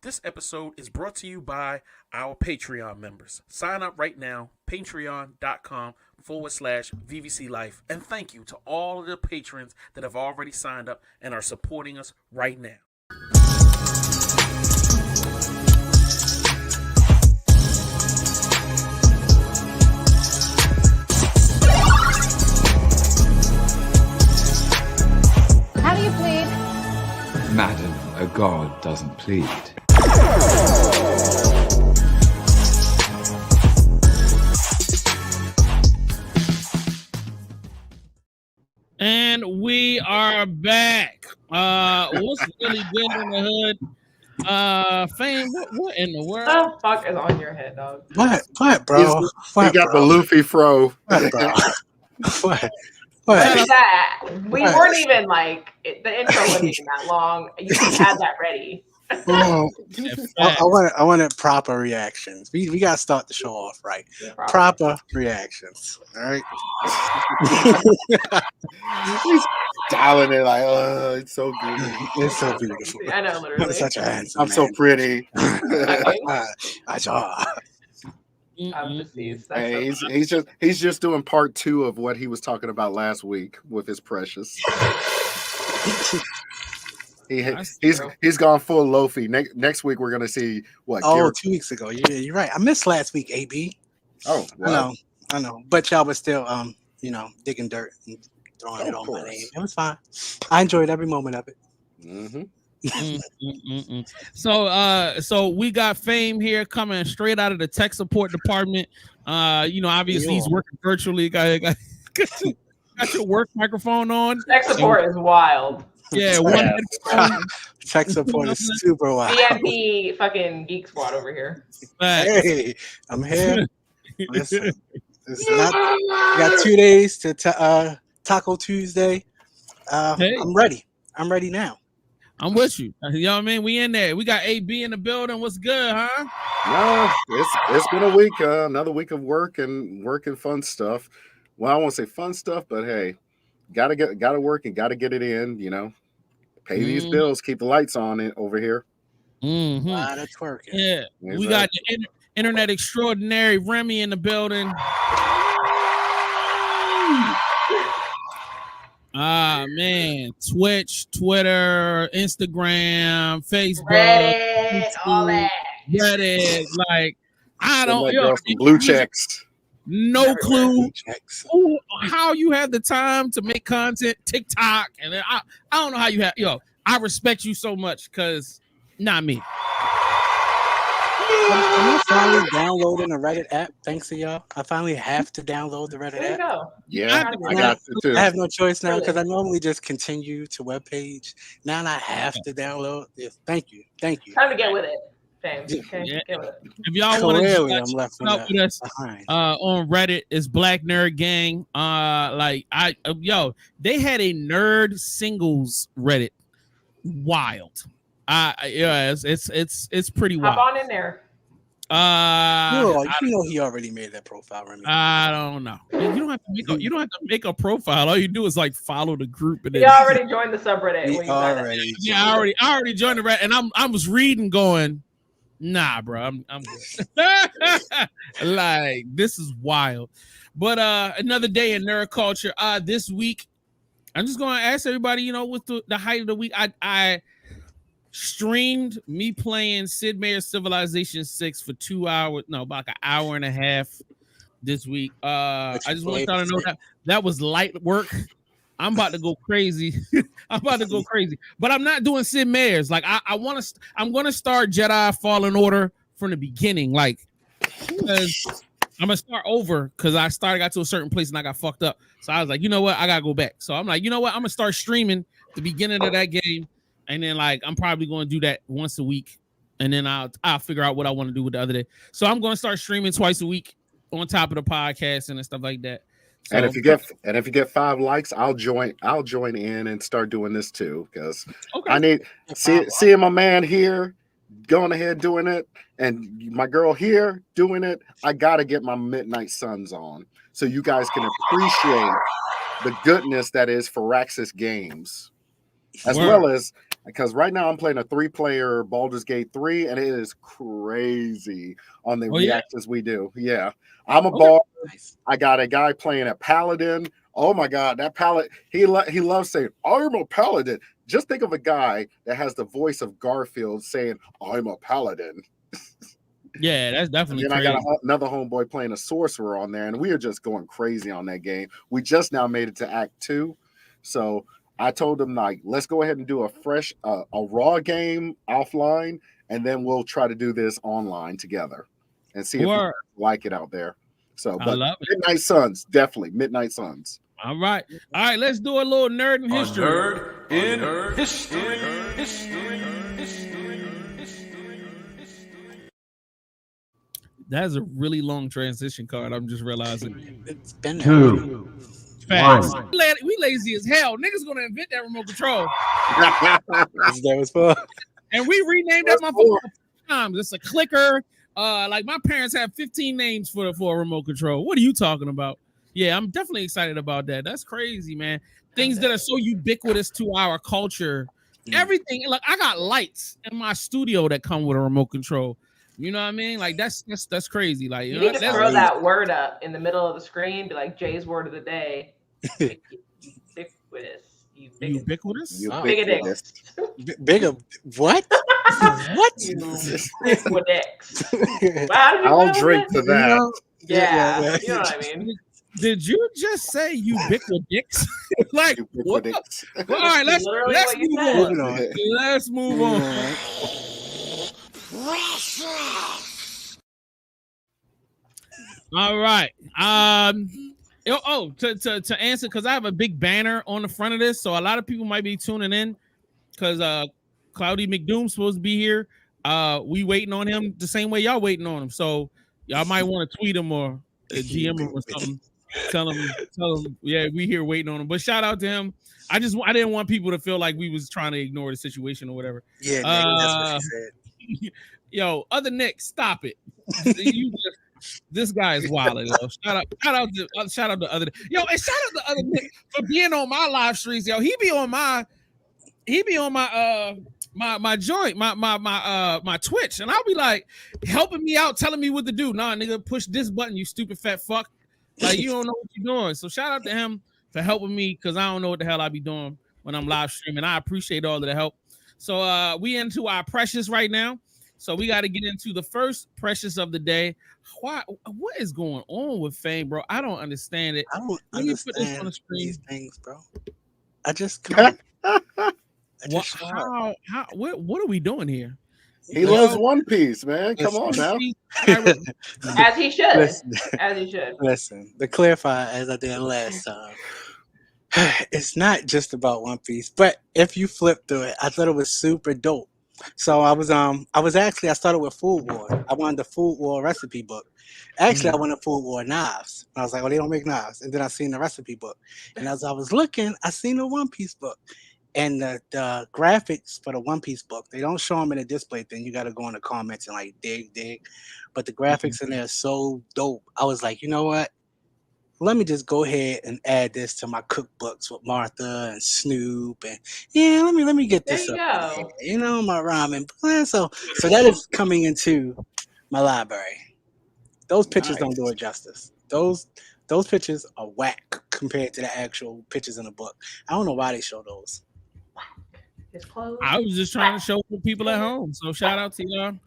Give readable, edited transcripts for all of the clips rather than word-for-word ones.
This episode is brought to you by our Patreon members. Sign up right now, patreon.com/VVC Life. And thank you to all of the patrons that have already signed up and are supporting us right now. How do you plead? Madam, a god doesn't plead. And we are back. What's really good in the hood? Fame, what in the world? What the fuck is on your head, dog? What, bro? He got the Luffy fro. What, bro? What? What is that? We weren't even like the intro wasn't even that long. You just had that ready. I wanted proper reactions. We gotta start the show off right. Proper reactions. All right. He's dialing it like, oh, it's so good. It's so beautiful. I know, literally. Such a handsome I'm so pretty. Hey, he's just doing part 2 of what he was talking about last week with his precious. He's gone full Lofi. Next week we're gonna see what. Oh, 2 weeks ago. Yeah, you're right. I missed last week, AB. Oh, wow. I know. But y'all was still digging dirt and throwing it on my name. It was fine. I enjoyed every moment of it. Mm-hmm. So we got Fame here coming straight out of the tech support department. Obviously he's working virtually. Got your work microphone on. Tech support is wild. Yeah, tech support is super wild. VIP fucking geek squad over here. Hey, I'm here. Listen, we got 2 days to Taco Tuesday. I'm ready. I'm ready now. I'm with you. You know what I mean? We in there. We got AB in the building. What's good, huh? No, it's been a week, another week of work and fun stuff. Well, I won't say fun stuff, but hey, gotta work and gotta get it in. Pay these bills, keep the lights on it over here. Mm-hmm. Wow, that's working. Yeah, exactly. We got the internet extraordinary Remi in the building. Man, Twitch, Twitter, Instagram, Facebook, Reddit, all that. Reddit, like I don't blue checks. No clue how you have the time to make content. TikTok, and I don't know how you have. I respect you so much because not me. I'm finally downloading the Reddit app. Thanks to y'all. I finally have to download the Reddit There you app. go. Yeah, I got to too. I have no choice now because I normally just continue to webpage. Now I have to download. Yeah, thank you. Time to get with it. Get with it. If y'all want to I'm left up with us on Reddit, it's Black Nerd Gang. They had a nerd singles Reddit. Wild. It's pretty wild. Hop on in there. He already made that profile, Remi. I don't know. You don't have to make a profile. All you do is like follow the group. And you already joined the subreddit. I already joined the Reddit, and I was reading, going, nah, bro, I'm good. Like this is wild. But another day in nerd culture. This week, I'm just going to ask everybody. With the height of the week, I streamed me playing Sid Meier's Civilization 6 for 2 hours. No, about an hour and a half this week. I just want y'all to know that was light work. I'm about to go crazy. But I'm not doing Sid Meier's. Like I'm gonna start Jedi Fallen Order from the beginning. Like, because I'm gonna start over because got to a certain place and I got fucked up. So I was like, you know what? I gotta go back. So I'm like, you know what? I'm gonna start streaming the beginning of that game. And then I'm probably going to do that once a week. And then I'll figure out what I want to do with the other day. So I'm going to start streaming twice a week on top of the podcast and stuff like that. So, and if you get 5 likes, I'll join in and start doing this too. Because I need seeing my man here going ahead doing it and my girl here doing it. I gotta get my Midnight Suns on so you guys can appreciate the goodness that is Firaxis Games. As well as because right now I'm playing a 3-player Baldur's Gate 3, and it is crazy on the reactions we do. Yeah, I'm a bard. I got a guy playing a paladin. Oh my god, that paladin! He loves saying, "I'm a paladin." Just think of a guy that has the voice of Garfield saying, "I'm a paladin." Yeah, that's definitely. And then crazy. I got another homeboy playing a sorcerer on there, and we are just going crazy on that game. We just now made it to Act 2, so I told him, like, let's go ahead and do a fresh, a raw game offline, and then we'll try to do this online together and see if we like it out there. So, but Midnight Suns, definitely Midnight Suns. All right, let's do a little nerd in history. Nerd in history. That's a really long transition card. I'm just realizing. It's been 2, Facts. 1. We lazy as hell. Niggas gonna invent that remote control. That was fun. And we renamed that motherfucker times. It's a clicker. Like my parents have 15 names for a remote control. What are you talking about? Yeah, I'm definitely excited about that. That's crazy, man. Things that are so ubiquitous to our culture. Everything. Like I got lights in my studio that come with a remote control. You know what I mean? Like that's crazy. Like you need to throw that word up in the middle of the screen. Be like Jay's word of the day. Ubiquitous. Ubiquitous? Ubiquitous. Bigger. What? What? Ubiquitous. I'll drink to that. Yeah. You know what I mean? Did you just say ubiquitous? Like what? All right, let's move on. Let's move on. All right. To answer, because I have a big banner on the front of this, so a lot of people might be tuning in because Cloudy McDoom's supposed to be here. We waiting on him the same way y'all waiting on him. So y'all might want to tweet him or GM him or something. Tell him, yeah, we here waiting on him. But shout out to him. I didn't want people to feel like we was trying to ignore the situation or whatever. Yeah, that's what she said. Yo, other Nick, stop it. This guy is wild. Shout out to other. Yo, and shout out to other Nick for being on my live streams. Yo, he be on my my joint, my Twitch, and I'll be like helping me out, telling me what to do. Nah, nigga, push this button, you stupid fat fuck. Like you don't know what you're doing. So shout out to him for helping me because I don't know what the hell I be doing when I'm live streaming. I appreciate all of the help. So we into our precious right now. So we got to get into the first precious of the day. What is going on with Fang, bro? I don't understand it. I don't understand put this on the screen. These things, bro. I just can't. What are we doing here? He loves One Piece, man. Come on now. As he should. As he should. Listen, to clarify, as I did last time, it's not just about One Piece, but if you flip through it, I thought it was super dope. So I started with Food War. I wanted the Food War recipe book. Actually, I wanted Food War knives. I was like, oh, they don't make knives. And then I seen the recipe book. And as I was looking, I seen the One Piece book. And the graphics for the One Piece book, they don't show them in a display thing. You got to go in the comments and like dig. But the graphics in there are so dope. I was like, you know what? Let me just go ahead and add this to my cookbooks with Martha and Snoop, and yeah, let me get this up. You know, my ramen plan. So that is coming into my library. Those pictures don't do it justice. Those pictures are whack compared to the actual pictures in the book. I don't know why they show those. I was just trying to show for people at home. So shout out to y'all.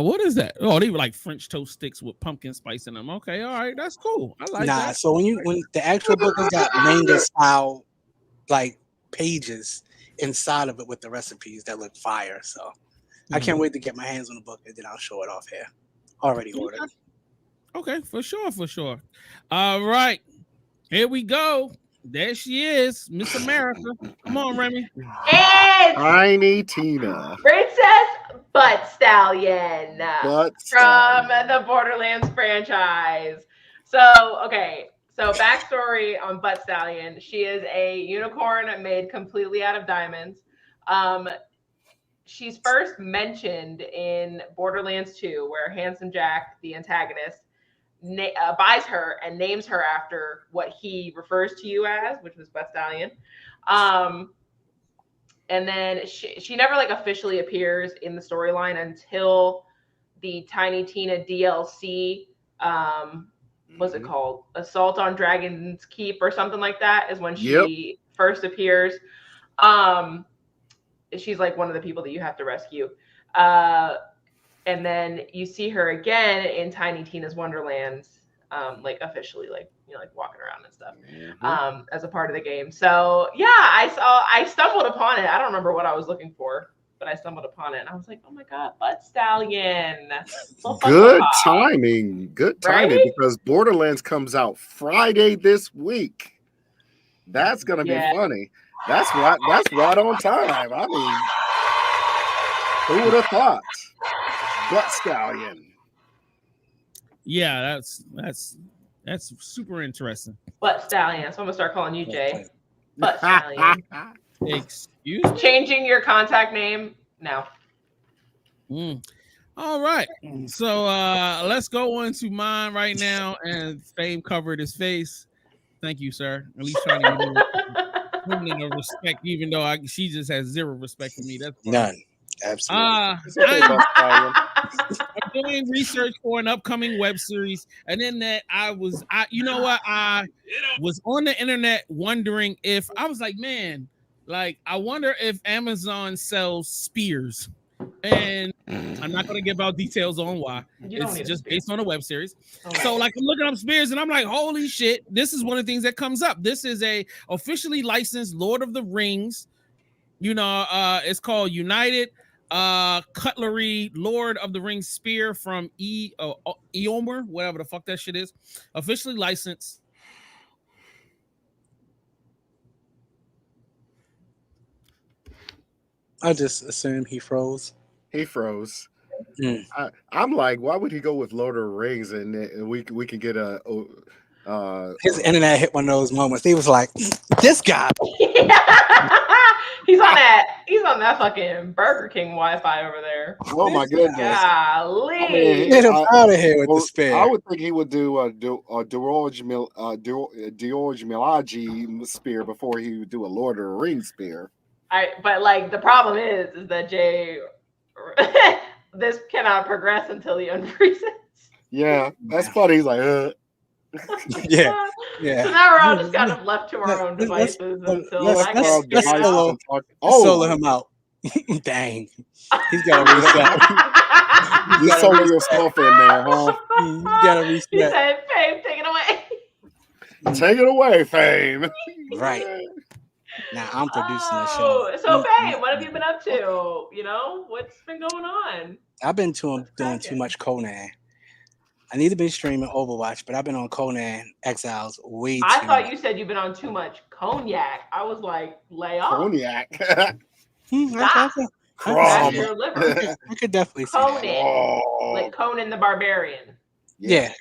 What is that? Oh, they were like French toast sticks with pumpkin spice in them. Okay, all right, that's cool. I like that. So when the actual book has got manga style like pages inside of it with the recipes that look fire. So I can't wait to get my hands on the book and then I'll show it off here. Already ordered. Okay, for sure. All right, here we go. There she is, Miss America. Come on, Remi. And Tiny Tina. Princess Butt Stallion from the Borderlands franchise. So backstory on Butt Stallion. She is a unicorn made completely out of diamonds. She's first mentioned in Borderlands 2, where Handsome Jack, the antagonist, buys her and names her after what he refers to you as, which was Butt Stallion. And then she never like officially appears in the storyline until the Tiny Tina DLC. What's it called? Assault on Dragon's Keep or something like that is when she first appears. She's like one of the people that you have to rescue. And then you see her again in Tiny Tina's Wonderlands, like officially, like like walking around and stuff, as a part of the game. So yeah, I stumbled upon it. I don't remember what I was looking for, but I stumbled upon it and I was like, oh my god, Butt Stallion. Good timing, right? because Borderlands comes out Friday this week. That's gonna be funny. That's right on time. I mean, who would have thought? Butt Stallion. Yeah, that's super interesting. Butt Stallion. So I'm gonna start calling you Jay. Butt Stallion. Excuse me? Changing your contact name now. All right. So let's go into mine right now. And Fame covered his face. Thank you, sir. At least trying to give me a respect, even though she just has zero respect for me. That's funny. None. Absolutely. I'm doing research for an upcoming web series, and then that I was on the internet wondering if I was like, man, like I wonder if Amazon sells spears, and I'm not going to give out details on why. It's just based on a web series. Okay. So like I'm looking up spears, and I'm like, holy shit, this is one of the things that comes up. This is a officially licensed Lord of the Rings. It's called United Cutlery Lord of the Rings spear from Eomer, whatever the fuck that shit is, officially licensed. I just assume he froze. He froze. I'm like, why would he go with Lord of the Rings and we can get his internet hit one of those moments. He was like, this guy. He's on that fucking Burger King Wi-Fi over there. Oh my goodness! Golly. Get him out of here with the spear. I would think he would do a Diorge Milaji spear before he would do a Lord of the Rings spear. But like the problem is that Jay, this cannot progress until he unfreezes. Yeah, that's funny. He's like, yeah. So now we're all just kind of left to our own devices until let's solo him out. Dang, he's got to reset. You solo yourself in there, huh? You got to reset. He said, "Fame, take it away." Take it away, Fame. Right. Now I'm producing the show. So Fame, what have you been up to? What's been going on? I've been doing too much Conan. I need to be streaming Overwatch, but I've been on Conan Exiles way too much. I thought you said you've been on too much cognac. I was like, lay off. Cognac. I could definitely see Conan. Like Conan the Barbarian. Yeah.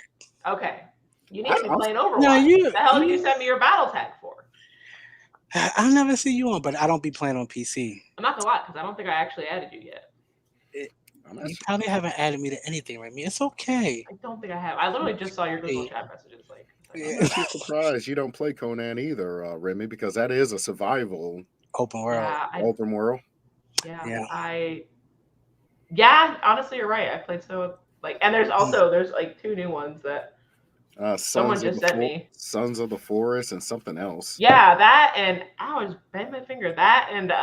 Okay. You need to be playing Overwatch. What the hell did you send me your battle tag for? I'll never see you on, but I don't be playing on PC. I'm not gonna lie, because I don't think I actually added you yet. You probably haven't added me to anything, Remi. It's okay. I don't think I have. I literally just saw your Google chat messages. I'm surprised you don't play Conan either, Remi, because that is a survival open world. Open world. Yeah. Honestly, you're right. I played and there's like 2 new ones that someone just sent me. Sons of the Forest and something else. Yeah, that and I was bent my finger. That and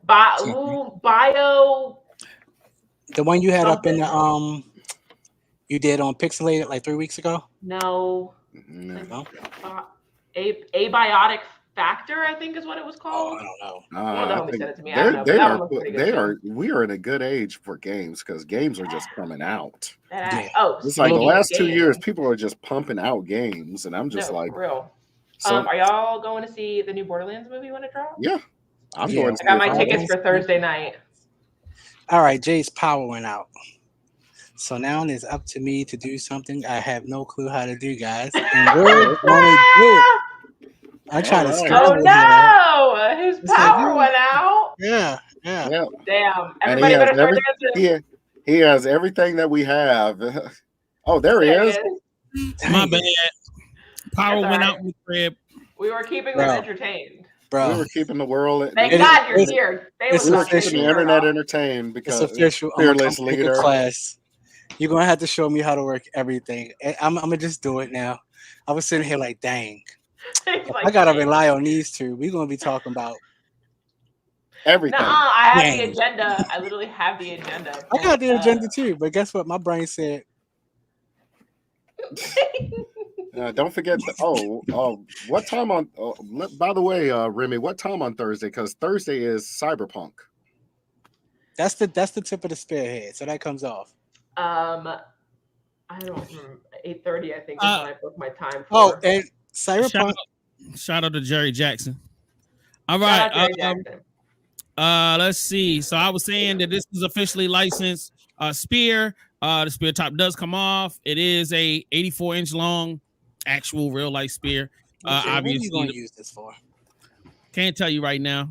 Bio. The one you had up in the you did on Pixelated like 3 weeks ago? No. Abiotic Factor, I think is what it was called. I don't know. One of them sent it to me. I don't know. We are in a good age for games because games are just coming out. It's like the last 2 years, people are just pumping out games, and I'm just like, for real. Are y'all going to see the new Borderlands movie when it drops? Yeah. I'm going to I got my tickets for Thursday night. All right, Jay's power went out. So now it's up to me to do something I have no clue how to do, guys. And we're going to do it. I'm trying to Oh no! His power went out. Yeah. Damn. Everybody better start dancing. He has everything that we have. Oh, there he is. My bad. Power went out in the crib. We were keeping Bro. them entertained. Bro, We were keeping the world. Thank It- God you're it's- here. They it's was We were not gonna keeping be the turned internet off. entertained it's because official. I'm fearless gonna take a leader. class. You're gonna have to show me how to work everything. I'm gonna just do it now. I was sitting here like, dang. It's If like, I gotta dang. rely on these two, we're gonna be talking about Everything. Nuh-uh, I have the Dang. agenda. I literally have the agenda. I got the agenda too, but guess what? My brain said, Don't forget. What time on? By the way, Remy, what time on Thursday? Because Thursday is Cyberpunk. that's the tip of the spearhead. So that comes off. I don't remember. 8:30, I think, is when I booked my time for. Oh, and Cyberpunk. Shout out to Jerry Jackson. All Shout right. out Jerry Jackson. Let's see. So I was saying that this is officially licensed spear. The spear top does come off. It is a 84-inch long, actual real life spear. What are you Obviously, gonna use this for? can't tell you right now.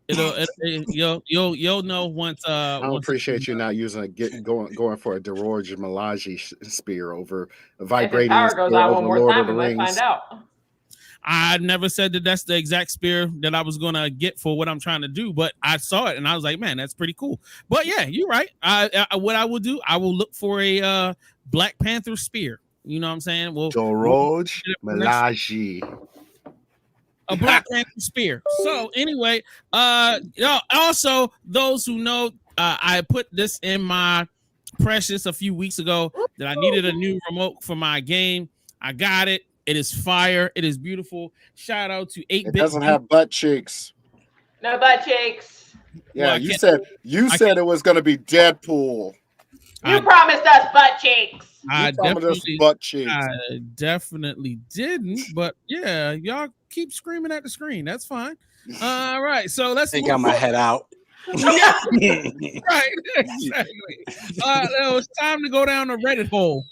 You'll know once. I don't once appreciate you not using going for a Deroj Malaji spear over a If his vibrating power spear goes out over one more Lord time, of the we might Rings. find out. I never said that that's the exact spear that I was gonna get for what I'm trying to do, but I saw it and I was like, man, that's pretty cool. But yeah, you're right. What I will do, I will look for a Black Panther spear. You know what I'm saying? Deroj Malaji. A Black Panther spear. So anyway, also those who know, I put this in my Precious a few weeks ago that I needed a new remote for my game. I got it. It is fire. It is beautiful. Shout out to 8-Bit. It doesn't have butt cheeks. No butt cheeks. Yeah, Well, you said it was going to be Deadpool. You promised us butt cheeks. I You promised us definitely, butt cheeks. I definitely didn't, but yeah, y'all keep screaming at the screen. That's fine. All right, so let's. They got my head out. Yeah, right, exactly. It's time to go down the Reddit hole.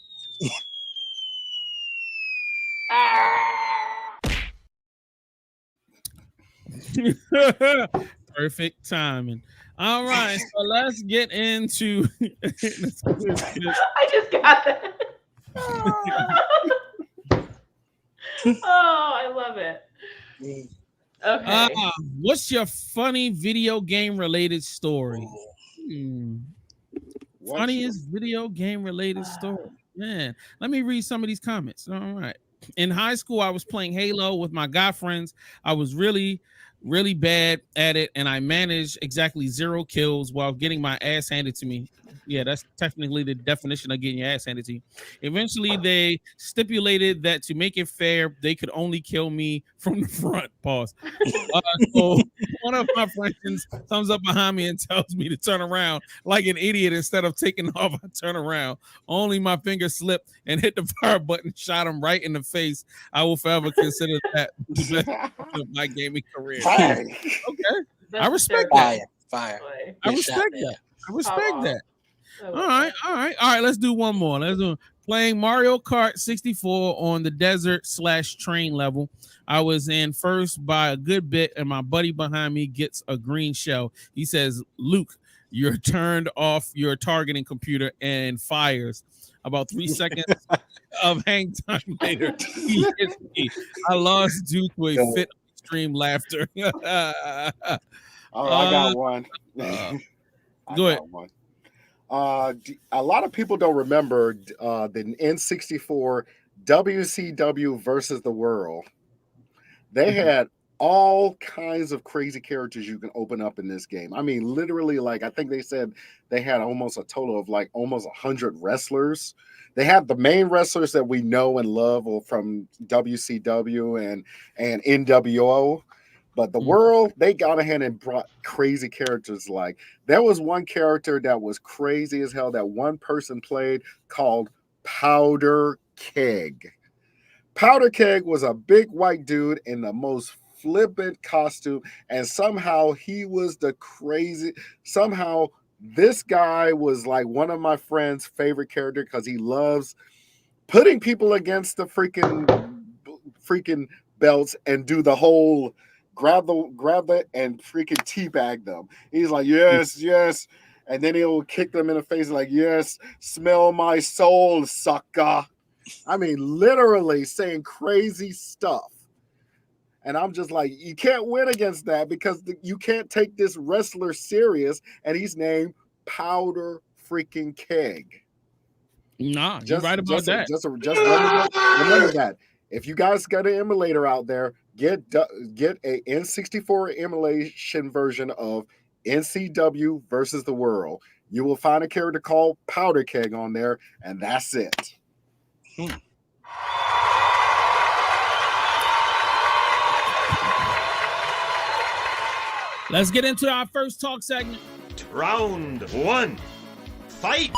Perfect timing. All right, so let's get into. I just got that. Oh, I love it. Okay. What's your funny video game related story? Funniest video game related story. Man, let me read some of these comments. All right. In high school, I was playing Halo with my guy friends. I was really bad at it, and I managed exactly 0 kills while getting my ass handed to me. Yeah, that's technically the definition of getting your ass handed to you. Eventually, they stipulated that to make it fair, they could only kill me from the front. Pause. So one of my friends comes up behind me and tells me to turn around like an idiot. Instead of taking off, I turn around. Only my finger slipped and hit the fire button, shot him right in the face. I will forever consider that the best of my gaming career. Fire. Okay, I respect that. Fire. I respect that. I respect that. All right. Let's do one more. Let's do playing Mario Kart 64 on the desert/train level. I was in first by a good bit, and my buddy behind me gets a green shell. He says, "Luke, you're turned off your targeting computer," and fires. About 3 seconds of hang time later, he hits me. I lost due to a fit of extreme laughter. I got one. Go ahead. One. A lot of people don't remember the N64 WCW versus the World. They had all kinds of crazy characters you can open up in this game. I mean, literally, like I think they said they had almost a total of like almost 100 wrestlers. They have the main wrestlers that we know and love from WCW and NWO. But the world, they got ahead and brought crazy characters. Like there was one character that was crazy as hell that one person played called Powder Keg. Powder Keg was a big white dude in the most flippant costume, and somehow he was the crazy. Somehow this guy was like one of my friend's favorite character because he loves putting people against the freaking belts and do the whole grab it and freaking teabag them. He's like, yes. And then he'll kick them in the face like, yes, smell my soul, sucker. I mean, literally saying crazy stuff. And I'm just like, you can't win against that because you can't take this wrestler serious. And he's named Powder freaking Keg. Nah, you're right about that. Just remember that. If you guys got an emulator out there, get a N64 emulation version of NCW versus the World. You will find a character called Powder Keg on there, and that's it. Let's get into our first talk segment. Round 1. Fight!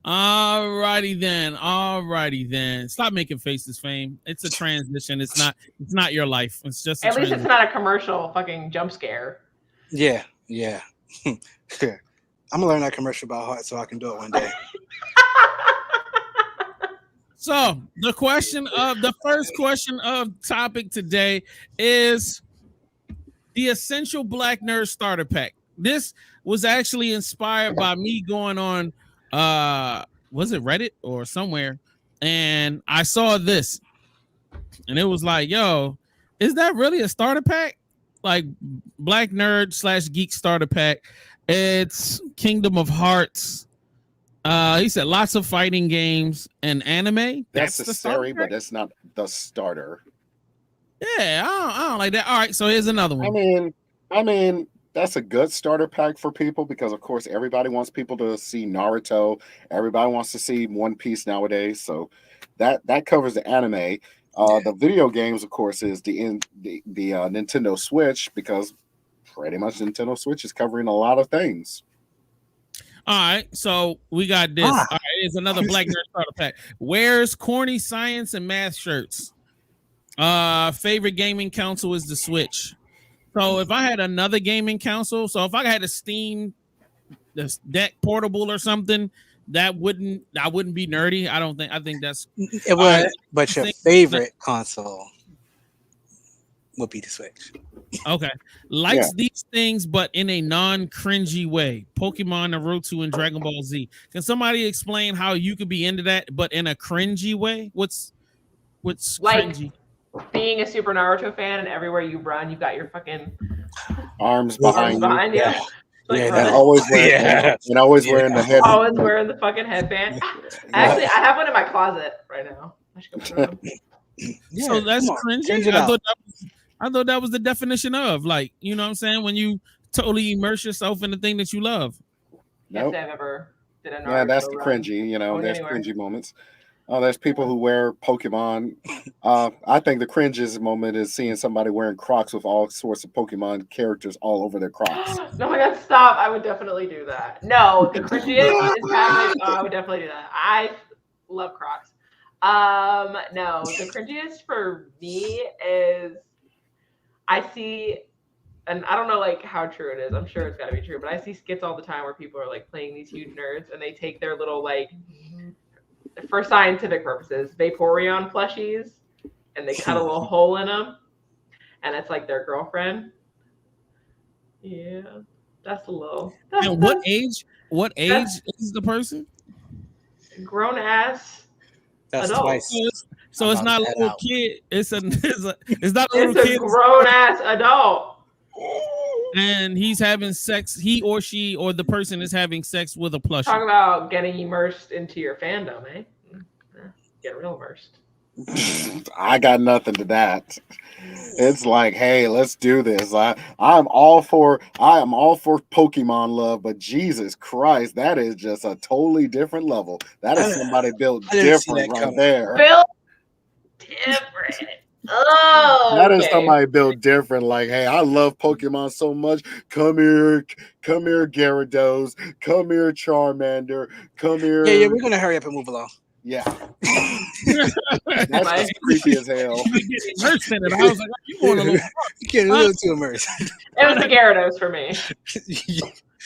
Alrighty then. Stop making faces, Fame. It's a transition. It's not your life. It's just at least it's not a commercial fucking jump scare. Yeah. I'm gonna learn that commercial by heart so I can do it one day. So the first question of topic today is the Essential Black Nerd Starter Pack. This was actually inspired by me going on was it Reddit or somewhere, and I saw this, and it was like, yo, is that really a starter pack? Like Black Nerd / Geek Starter Pack. It's Kingdom of Hearts. He said lots of fighting games and anime. That's necessary, but that's not the starter. Yeah, I don't like that. All right, so here's another one. I mean, that's a good starter pack for people because, of course, everybody wants people to see Naruto. Everybody wants to see One Piece nowadays. So that covers the anime. The video games, of course, is the Nintendo Switch because pretty much Nintendo Switch is covering a lot of things. All right, so we got this. All right, here's another Black Nerd Starter Pack. Wears corny science and math shirts. Favorite gaming console is the Switch. So if I had another gaming console, so if I had a Steam this Deck portable or something, I wouldn't be nerdy. I think that's it would, but your favorite console would be the Switch. Okay. Likes these things, but in a non-cringy way. Pokemon, Naruto, and Dragon Ball Z. Can somebody explain how you could be into that, but in a cringy way? What's like cringy? Being a Super Naruto fan, and everywhere you run, you got your fucking arms behind you. Yeah. Like And always wearing the head. Always wearing the fucking headband. Actually, I have one in my closet right now. I should go put it on. So that's cringy. I thought that was the definition of, like, you know what I'm saying, when you totally immerse yourself in the thing that you love. Nope. I've ever did a Naruto yeah, that's the run. cringy. You know, there's cringy moments. Oh, there's people who wear Pokemon. I think the cringiest moment is seeing somebody wearing Crocs with all sorts of Pokemon characters all over their Crocs. No, my God, stop. I would definitely do that. No, the cringiest is having, I would definitely do that. I love Crocs. No, the cringiest for me is I see, and I don't know like how true it is. I'm sure it's got to be true, but I see skits all the time where people are like playing these huge nerds and they take their little like, for scientific purposes, Vaporeon plushies, and they cut a little hole in them, and it's like their girlfriend. Yeah, that's a little. And what age? What age is the person? Grown ass. That's adult. twice. So it's not a little kid. It's not a little It's kid. a grown ass adult. And he's having sex. He or she or the person is having sex with a plushie. Talk about getting immersed into your fandom, eh? Get real immersed. I got nothing to that. It's like, hey, let's do this. I'm all for Pokemon love, but Jesus Christ, that is just a totally different level. That is somebody built different right there. Built different. Oh, that is somebody built different. Like, hey, I love Pokemon so much. Come here, Gyarados. Come here, Charmander. Come here. Yeah, we're gonna hurry up and move along. Yeah. That's just creepy as hell. Immersed in it. I was like, oh, you going a little You get a little too immersed. It was the Gyarados for me.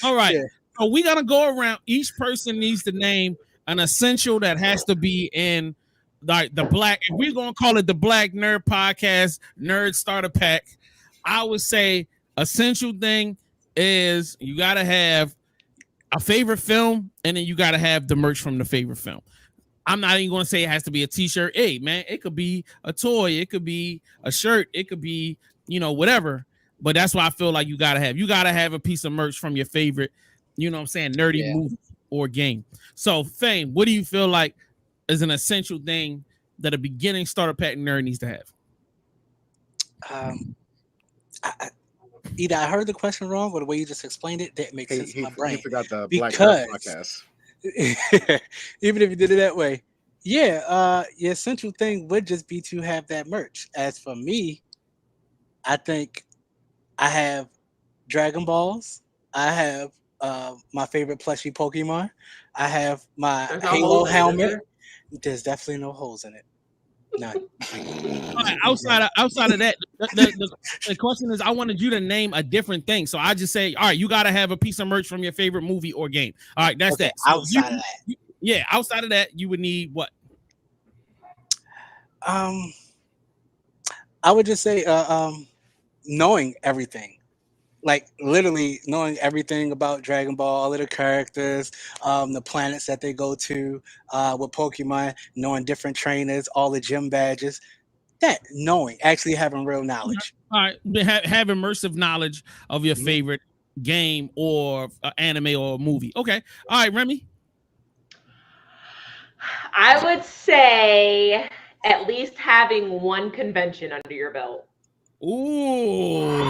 All right. Yeah. So we gotta go around. Each person needs to name an essential that has to be in like the black. If we're gonna call it the Black Nerd Podcast Nerd Starter Pack, I would say essential thing is you gotta have a favorite film, and then you gotta have the merch from the favorite film. I'm not even going to say it has to be a t-shirt. Hey, man, it could be a toy. It could be a shirt. It could be, whatever. But that's why I feel like you got to have a piece of merch from your favorite, nerdy movie or game. So, Fame, what do you feel like is an essential thing that a beginning starter pack nerd needs to have? Either I heard the question wrong, or the way you just explained it didn't make sense in my brain. He forgot the because Black Nerd podcast. even if you did it that way, your essential thing would just be to have that merch. As for me, I think I have Dragon Balls. I have my favorite plushie Pokemon. I have my Halo helmet. There's definitely no holes in it. None. Right, outside of that, the question is, I wanted you to name a different thing. So I just say, all right, you got to have a piece of merch from your favorite movie or game. All right, that's that. So outside of that, outside of that, you would need what? I would just say knowing everything. Like literally knowing everything about Dragon Ball, all of the characters, the planets that they go to, with Pokemon, knowing different trainers, all the gym badges. That knowing, actually having real knowledge. All right, have immersive knowledge of your favorite game or anime or movie. Okay, all right, Remi. I would say at least having one convention under your belt. Ooh.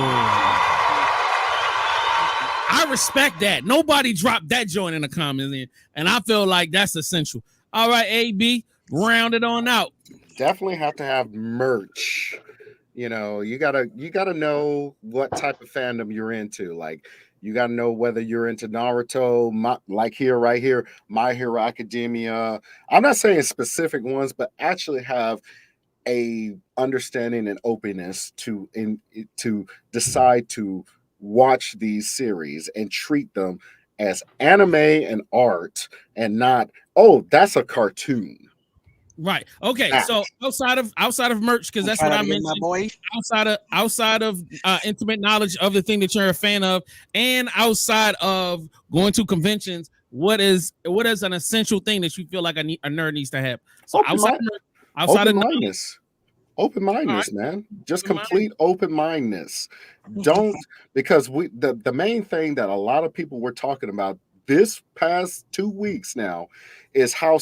I respect that. Nobody dropped that joint in the comments, and I feel like that's essential. All right, AB, round it on out. Definitely have to have merch. You gotta know what type of fandom you're into. Like, you gotta know whether you're into Naruto, right here, My Hero Academia. I'm not saying specific ones, but actually have a understanding and openness to decide to watch these series and treat them as anime and art, and not, oh, that's a cartoon. Right. Okay. So outside of merch, because that's what I mentioned. My boy. Outside of intimate knowledge of the thing that you're a fan of, and outside of going to conventions, what is an essential thing that you feel like a nerd needs to have? So open-mindedness, man. Just complete open-mindedness. Don't, because the main thing that a lot of people were talking about this past 2 weeks now is how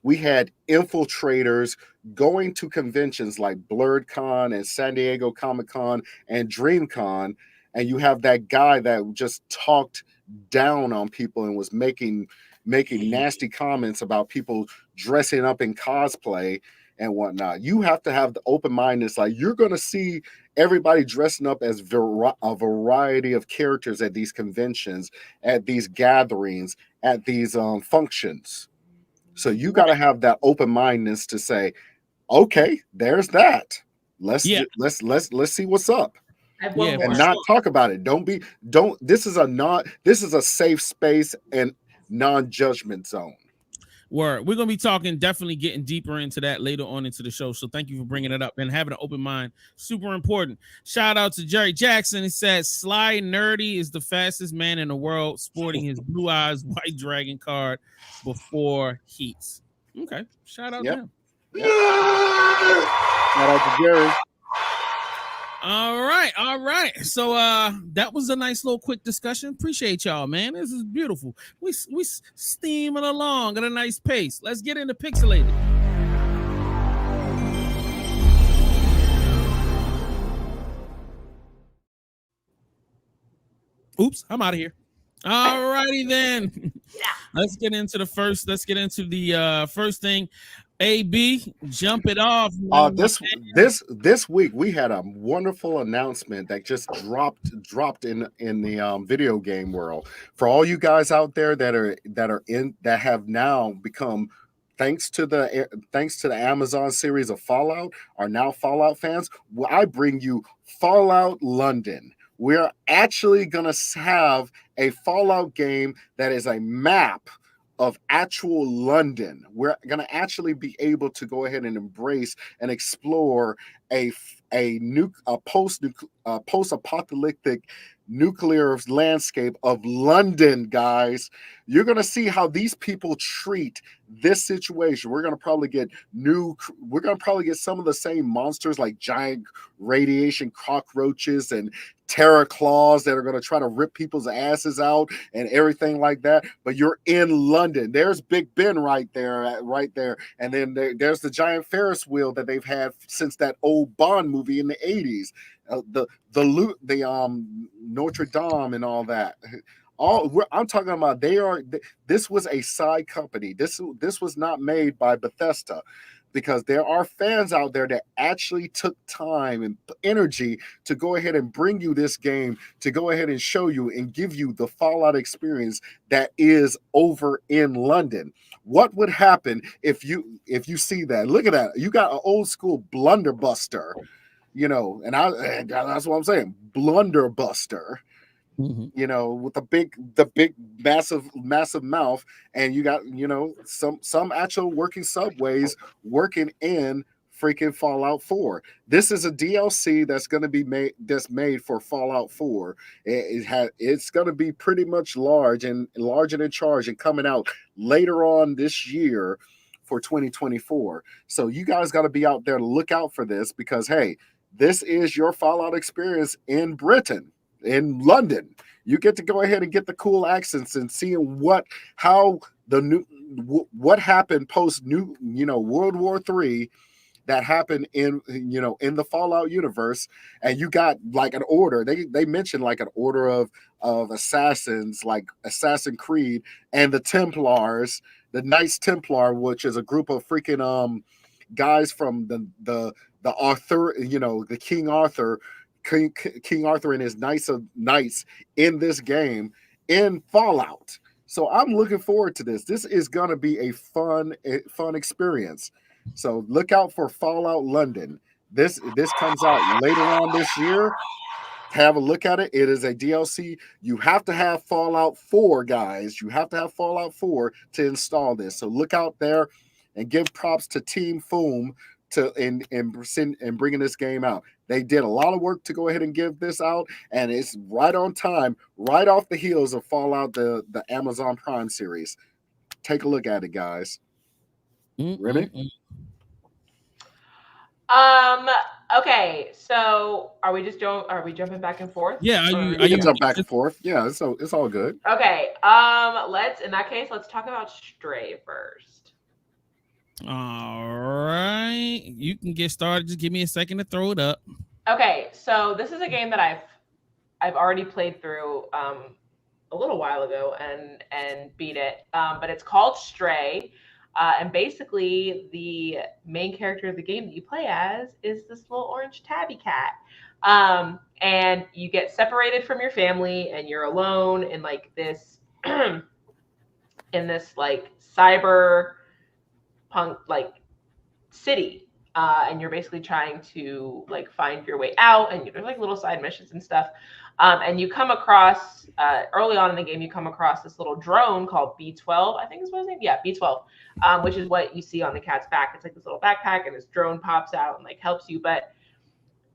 we had infiltrators going to conventions like BlurredCon and San Diego Comic-Con and DreamCon, and you have that guy that just talked down on people and was making nasty comments about people dressing up in cosplay and whatnot. You have to have the open mindedness. Like, you're going to see everybody dressing up as a variety of characters at these conventions, at these gatherings, at these functions. So you got to have that open mindedness to say, okay, there's that. Let's see what's up. And not talk about it. This is a safe space and non-judgment zone. Word. We're going to be talking, definitely getting deeper into that later on into the show. So thank you for bringing it up and having an open mind. Super important. Shout out to Jerry Jackson. He says, Sly Nerdy is the fastest man in the world, sporting his blue eyes white dragon card before heats. Okay. Shout out to him. Yep. Shout out to Jerry. All right. So that was a nice little quick discussion. Appreciate y'all, man. This is beautiful. We steaming along at a nice pace. Let's get into Pixelated. Oops, I'm out of here. All righty then. Let's get into the first thing. AB, jump it off. This week we had a wonderful announcement that just dropped in the video game world. For all you guys out there that have now become, thanks to the Amazon series of Fallout, are now Fallout fans. Well, I bring you Fallout London. We're actually gonna have a Fallout game that is a map of actual London. We're going to actually be able to go ahead and embrace and explore a post-apocalyptic nuclear landscape of London, guys. You're going to see how these people treat this situation. We're going to probably get some of the same monsters like giant radiation cockroaches and terror claws that are going to try to rip people's asses out and everything like that. But you're in London. There's Big Ben right there. And then there's the giant Ferris wheel that they've had since that old Bond movie in the 80s. The Notre Dame and all that. I'm talking about this was a side company. This was not made by Bethesda, because there are fans out there that actually took time and energy to go ahead and bring you this game, to go ahead and show you and give you the Fallout experience that is over in London. What would happen if you see that? Look at that. You got an old school blunderbuster, and that's what I'm saying. Blunderbuster. Mm-hmm. With the big massive mouth, and you got some actual working subways working in freaking Fallout 4. This is a DLC that's going to be made for Fallout 4. It's going to be pretty much large and in charge, and coming out later on this year for 2024. So you guys got to be out there to look out for this, because hey, this is your Fallout experience in Britain. In London, you get to go ahead and get the cool accents and seeing what happened post World War III that happened in the Fallout universe. And you got like an order. They mentioned like an order of assassins, like Assassin's Creed, and the Templars, the Knights Templar, which is a group of freaking guys from the Arthur, the King Arthur and his Knights in this game in Fallout. So I'm looking forward to this. This is going to be a fun experience. So look out for Fallout London. This comes out later on this year. Have a look at it. It is a DLC. You have to have Fallout 4, guys. You have to have Fallout 4 to install this. So look out there and give props to Team Foom in bringing this game out. They did a lot of work to go ahead and give this out, and it's right on time, right off the heels of Fallout, the Amazon Prime series. Take a look at it, guys. Remi? Okay, so are we jumping back and forth? Yeah, you can jump back and forth. Yeah, so it's all good. Okay. Let's talk about Stray first. All right, you can get started. Just give me a second to throw it up. Okay, so this is a game that I've already played through a little while ago and beat it. But it's called Stray, and basically the main character of the game that you play as is this little orange tabby cat. And you get separated from your family, and you're alone in like this in this like cyber punk like city, and you're basically trying to like find your way out, and there's like little side missions and stuff, and you come across early on in the game, you come across this little drone called B12, I think is what his name, yeah, B12, which is what you see on the cat's back. It's like this little backpack, and this drone pops out and like helps you, but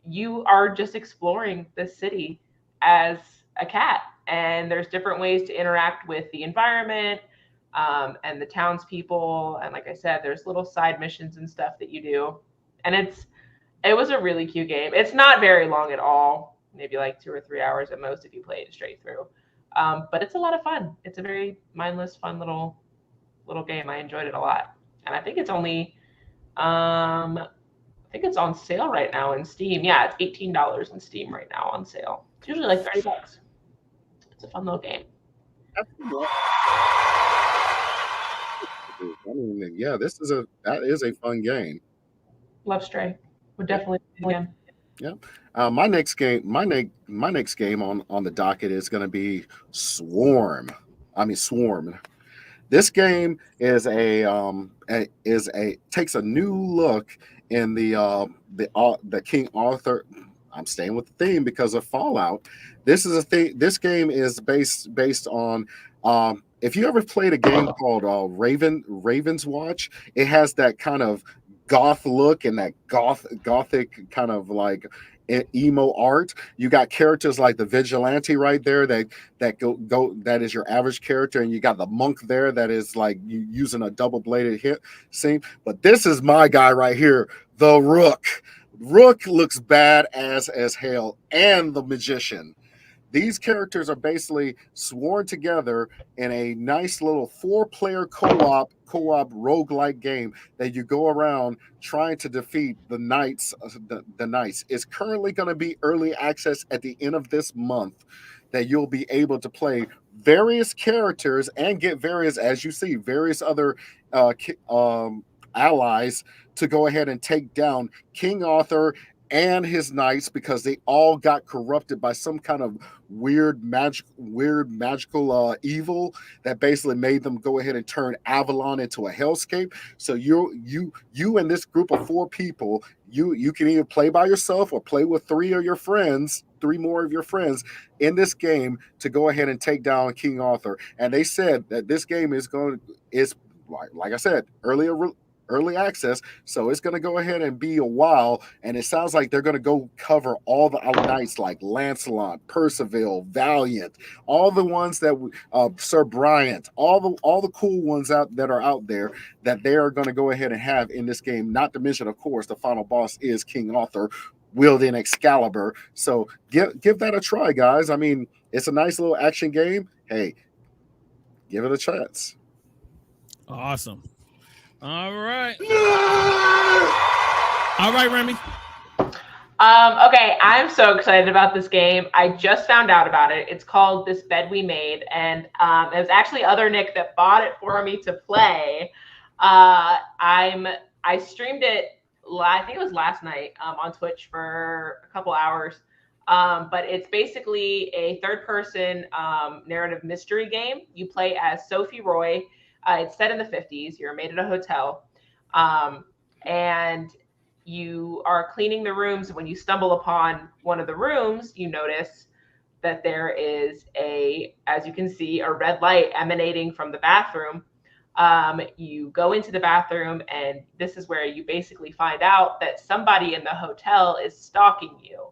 you are just exploring this city as a cat, and there's different ways to interact with the environment and the townspeople, and like I said, there's little side missions and stuff that you do, and it was a really cute game. It's not very long at all, maybe like 2 or 3 hours at most if you play it straight through, but it's a lot of fun. It's a very mindless, fun little game. I enjoyed it a lot, and I think it's only it's on sale right now in Steam. Yeah, it's $18 in Steam right now on sale. It's usually like $30. It's a fun little game. I mean, yeah, that is a fun game. Love Stray. Would definitely play again. Yeah. My next game on the docket is going to be Swarm. This game is takes a new look in the King Arthur. I'm staying with the theme because of Fallout. This game is based on if you ever played a game called Raven's Watch, it has that kind of goth look and that gothic kind of like emo art. You got characters like the vigilante right there that go that is your average character, and you got the monk there that is like you using a double-bladed hit scene. But this is my guy right here, the Rook. Rook looks badass as hell, and the magician. These characters are basically sworn together in a nice little 4-player co-op roguelike game that you go around trying to defeat the knights. The knights. It's currently going to be early access at the end of this month, that you'll be able to play various characters and get various, as you see, various other allies to go ahead and take down King Arthur and his knights, because they all got corrupted by some kind of weird magical evil that basically made them go ahead and turn Avalon into a hellscape. So you and this group of 4 people, you can either play by yourself or play with 3 more of your friends in this game to go ahead and take down King Arthur. And they said that this game is like I said early access, so it's going to go ahead and be a while, and it sounds like they're going to go cover all the knights like Lancelot, Percival, Valiant, all the ones that Sir Bryant, all the cool ones that are out there that they are going to go ahead and have in this game. Not to mention, of course, the final boss is King Arthur wielding Excalibur. So give that a try, guys. I mean, it's a nice little action game. Hey, give it a chance. Awesome. All right. All right, Remi. Okay, I'm so excited about this game. I just found out about it. It's called This Bed We Made, and it was actually other Nick that bought it for me to play. I streamed it, I think it was last night, on Twitch for a couple hours. But it's basically a third-person narrative mystery game. You play as Sophie Roy. It's set in the 50s. You're a maid at a hotel. And you are cleaning the rooms. When you stumble upon one of the rooms, you notice that there is as you can see, a red light emanating from the bathroom. You go into the bathroom, and this is where you basically find out that somebody in the hotel is stalking you.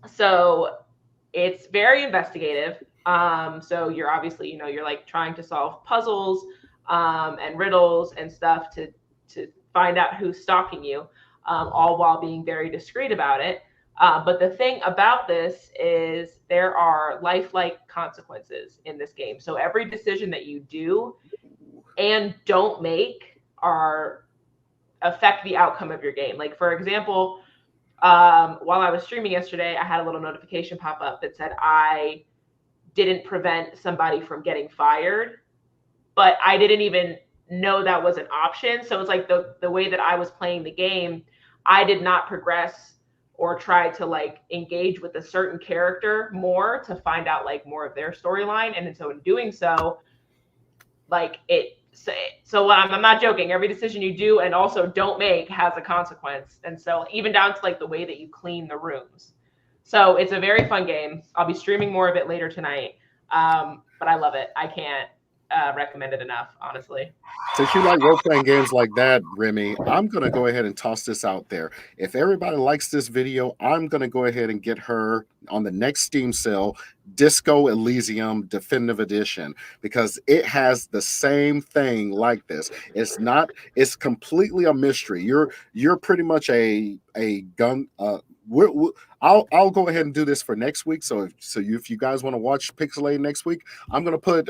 So it's very investigative. So you're obviously, you're like trying to solve puzzles and riddles and stuff to find out who's stalking you, all while being very discreet about it. But the thing about this is there are lifelike consequences in this game. So every decision that you do and don't make affect the outcome of your game. Like, for example, while I was streaming yesterday, I had a little notification pop up that said I didn't prevent somebody from getting fired, but I didn't even know that was an option. So it's like the way that I was playing the game, I did not progress or try to like engage with a certain character more to find out like more of their storyline. And so in doing so, like so I'm not joking. Every decision you do and also don't make has a consequence. And so even down to like the way that you clean the rooms. So it's a very fun game. I'll be streaming more of it later tonight. But I love it. I can't recommend it enough, honestly. Since you like role-playing games like that, Remi, I'm going to go ahead and toss this out there. If everybody likes this video, I'm going to go ahead and get her on the next Steam sale, Disco Elysium Definitive Edition, because it has the same thing like this. It's completely a mystery. You're pretty much a gun. I'll go ahead and do this for next week. So if you guys want to watch Pixelated next week, I'm going to put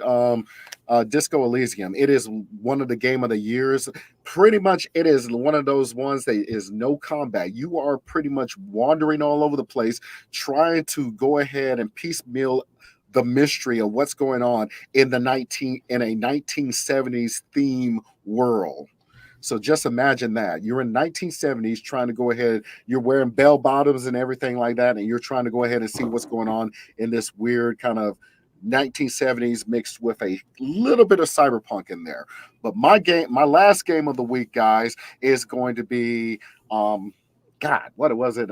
Disco Elysium. It is one of the game of the years. Pretty much it is one of those ones that is no combat. You are pretty much wandering all over the place trying to go ahead and piecemeal the mystery of what's going on in a 1970s theme world. So just imagine that you're in 1970s trying to go ahead, you're wearing bell bottoms and everything like that, and you're trying to go ahead and see what's going on in this weird kind of 1970s mixed with a little bit of cyberpunk in there. But my last game of the week, guys, is going to be God, what was it?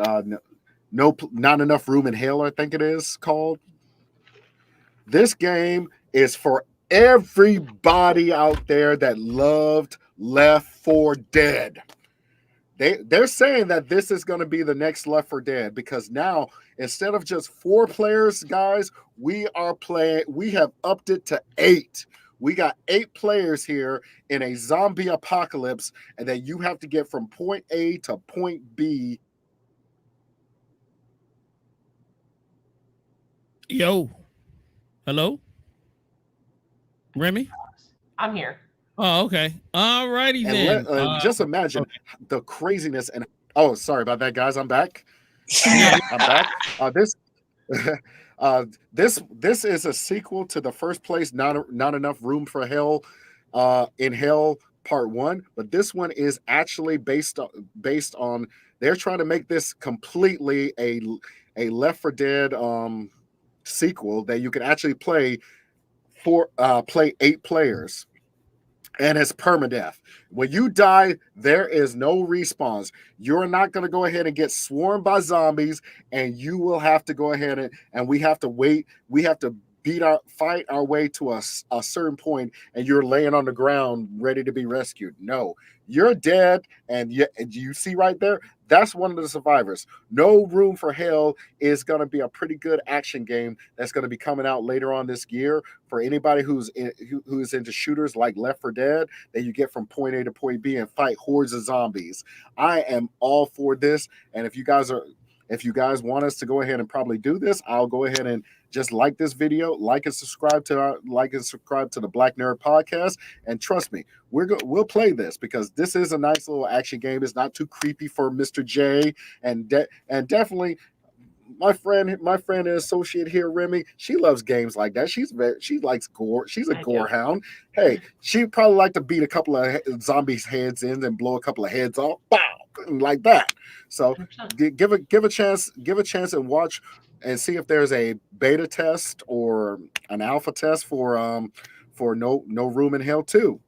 Not Enough Room in Hell, I think it is called. This game is for everybody out there that loved Left 4 Dead. they're saying that this is going to be the next Left 4 Dead, because now instead of just 4 players, guys, we have upped it to 8. We got 8 players here in a zombie apocalypse, and then you have to get from point A to point B. Yo, hello, Remi. I'm here. Oh, okay. All righty then. Just imagine the craziness. And sorry about that, guys. I'm back. Yeah. I'm back. This is a sequel to the first place. Not enough room for hell. In Hell Part 1, but this one is actually based on. They're trying to make this completely a Left 4 Dead sequel that you can actually play 8 players. And it's permadeath. When you die, there is no respawns. You're not going to go ahead and get swarmed by zombies, and you will have to go ahead and we have to wait. We have to fight our way to a certain point, and you're laying on the ground ready to be rescued. No, you're dead, and you see right there, that's one of the survivors. No Room for Hell is going to be a pretty good action game that's going to be coming out later on this year for anybody who's into shooters like Left 4 Dead, that you get from point A to point B and fight hordes of zombies. I am all for this, and if you guys want us to go ahead and probably do this, I'll go ahead and just like this video, like and subscribe to the Black Nerd Podcast, and trust me, we'll play this, because this is a nice little action game. It's not too creepy for Mr. J, and definitely my friend and associate here, Remi, she loves games like that. She likes gore. She's a gore hound. Hey, she'd probably like to beat a couple of zombies' heads in and blow a couple of heads off, bow, like that. So give a chance and watch and see if there's a beta test or an alpha test for No Room in Hell 2.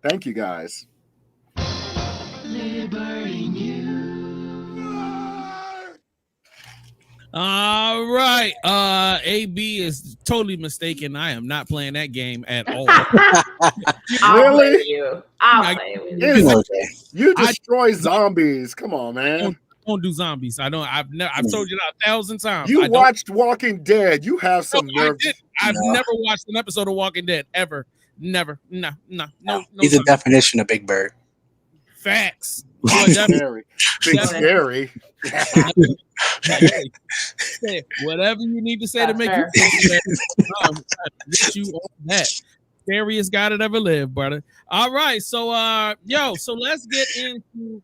Thank you, guys. All right. AB is totally mistaken. I am not playing that game at all. I'll play with you. I'll play with you. You destroy zombies. Come on, man. Don't do zombies. I've told you that 1,000 times. You watched Walking Dead. You have some nerve. I've never watched an episode of Walking Dead ever. Never. No. He's a definition of Big Bird. Facts. Big scary. Whatever you need to say to make you feel better. Get you on that. Scariest guy that ever lived, brother. All right, so so let's get into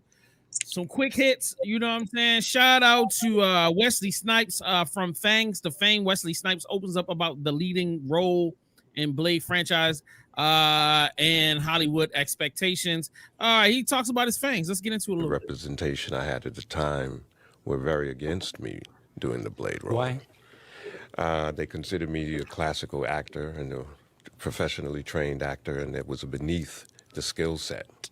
some quick hits. You know what I'm saying? Shout out to Wesley Snipes from Fangs to Fame. Wesley Snipes opens up about the leading role in Blade franchise and Hollywood expectations. He talks about his Fangs. Let's get into a little bit. The representation I had at the time were very against me doing the Blade role. Why? They considered me a classical actor and a professionally trained actor, and it was beneath the skill set.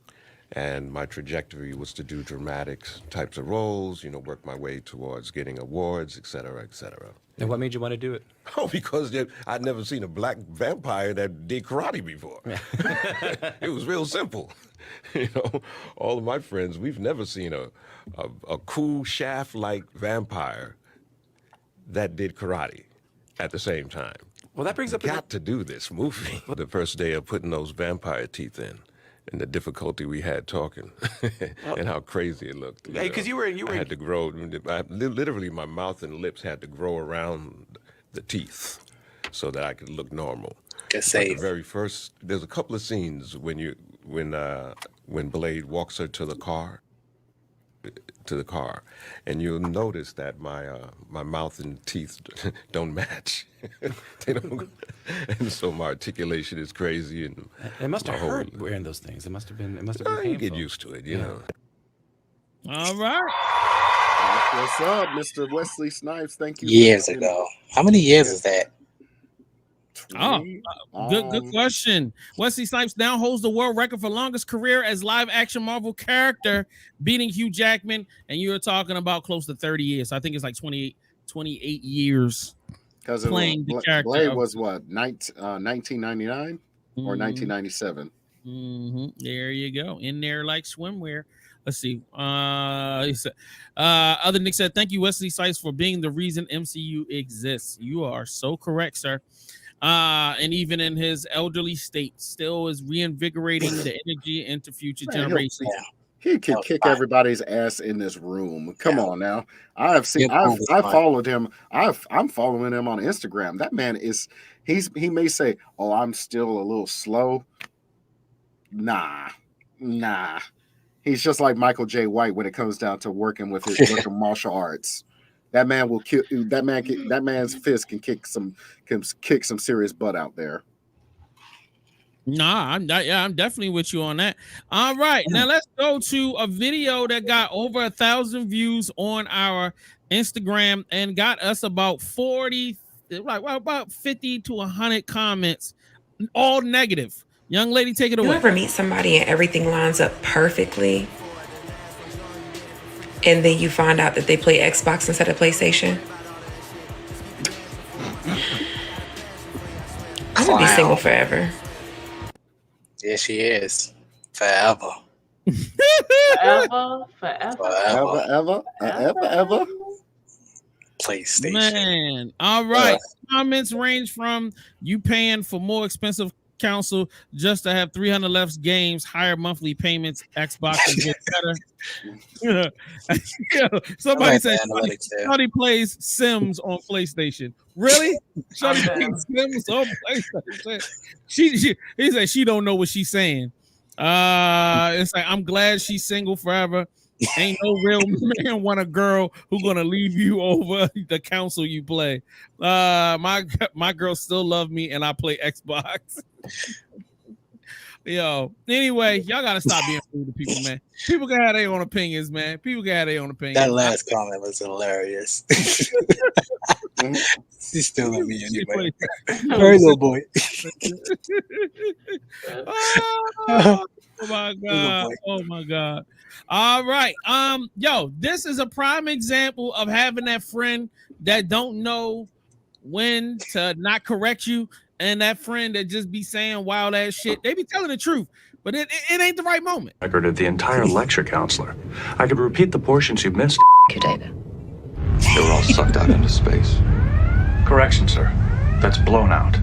And my trajectory was to do dramatic types of roles, work my way towards getting awards, et cetera, et cetera. And what made you want to do it? Oh, because I'd never seen a black vampire that did karate before. Yeah. It was real simple. All of my friends, we've never seen a cool Shaft-like vampire that did karate at the same time. Well, that brings up... Got to do this movie. The first day of putting those vampire teeth in, and the difficulty we had talking, and how crazy it looked. Yeah, because you were. I had to grow. Literally, my mouth and lips had to grow around the teeth, so that I could look normal. The very first, there's a couple of scenes when Blade walks her to the car, and you'll notice that my mouth and teeth don't match. They don't, and so my articulation is crazy. And it must have hurt wearing those things. It must have been painful. You get used to it, you know. All right. What's up, Mr. Wesley Snipes? Thank you. Years ago. How many years is that? Good question. Wesley Snipes now holds the world record for longest career as live action Marvel character, beating Hugh Jackman. And you're talking about close to 30 years. I think it's like 28 years. Because playing the character. Blade was what, 1999 or 1997? Mm-hmm. There you go. In there like swimwear. Let's see. He said, other Nick said, thank you, Wesley Sykes, for being the reason MCU exists. You are so correct, sir. And even in his elderly state, still is reinvigorating the energy into future generations. He can kick everybody's ass in this room. Come on now. I've followed him. I'm following him on Instagram. That man he may say, "Oh, I'm still a little slow." Nah. He's just like Michael J. White when it comes down to working with martial arts. That man will kill. That man's fist can kick some serious butt out there. Nah, I'm definitely with you on that. All right, now let's go to a video that got over 1,000 views on our Instagram and got us about 50 to 100 comments, all negative. Young lady, take it away. You ever meet somebody and everything lines up perfectly, and then you find out that they play Xbox instead of PlayStation? I'm gonna be single forever. Yeah, she is. Forever. Forever. PlayStation. Man. All right. Comments range from you paying for more expensive console just to have 300 less games, higher monthly payments, Xbox is better. Somebody said Shawty plays Sims on PlayStation. Really? Shawty plays Sims on PlayStation. He said she don't know what she's saying. It's like, I'm glad she's single forever. Ain't no real man want a girl who gonna leave you over the console you play. My girl still love me and I play Xbox. Yo, anyway, y'all gotta stop being rude to people, man. People can have their own opinions, man. That last comment was hilarious. She's still love me anyway. Very little boy. Oh my god. Oh my god. All right. Yo, this is a prime example of having that friend that don't know when to not correct you, and that friend that just be saying wild ass shit. They be telling the truth, but it ain't the right moment. Record of the entire lecture, counselor. I could repeat the portions you missed. Your data. They were all sucked out into space. Correction, sir. That's blown out.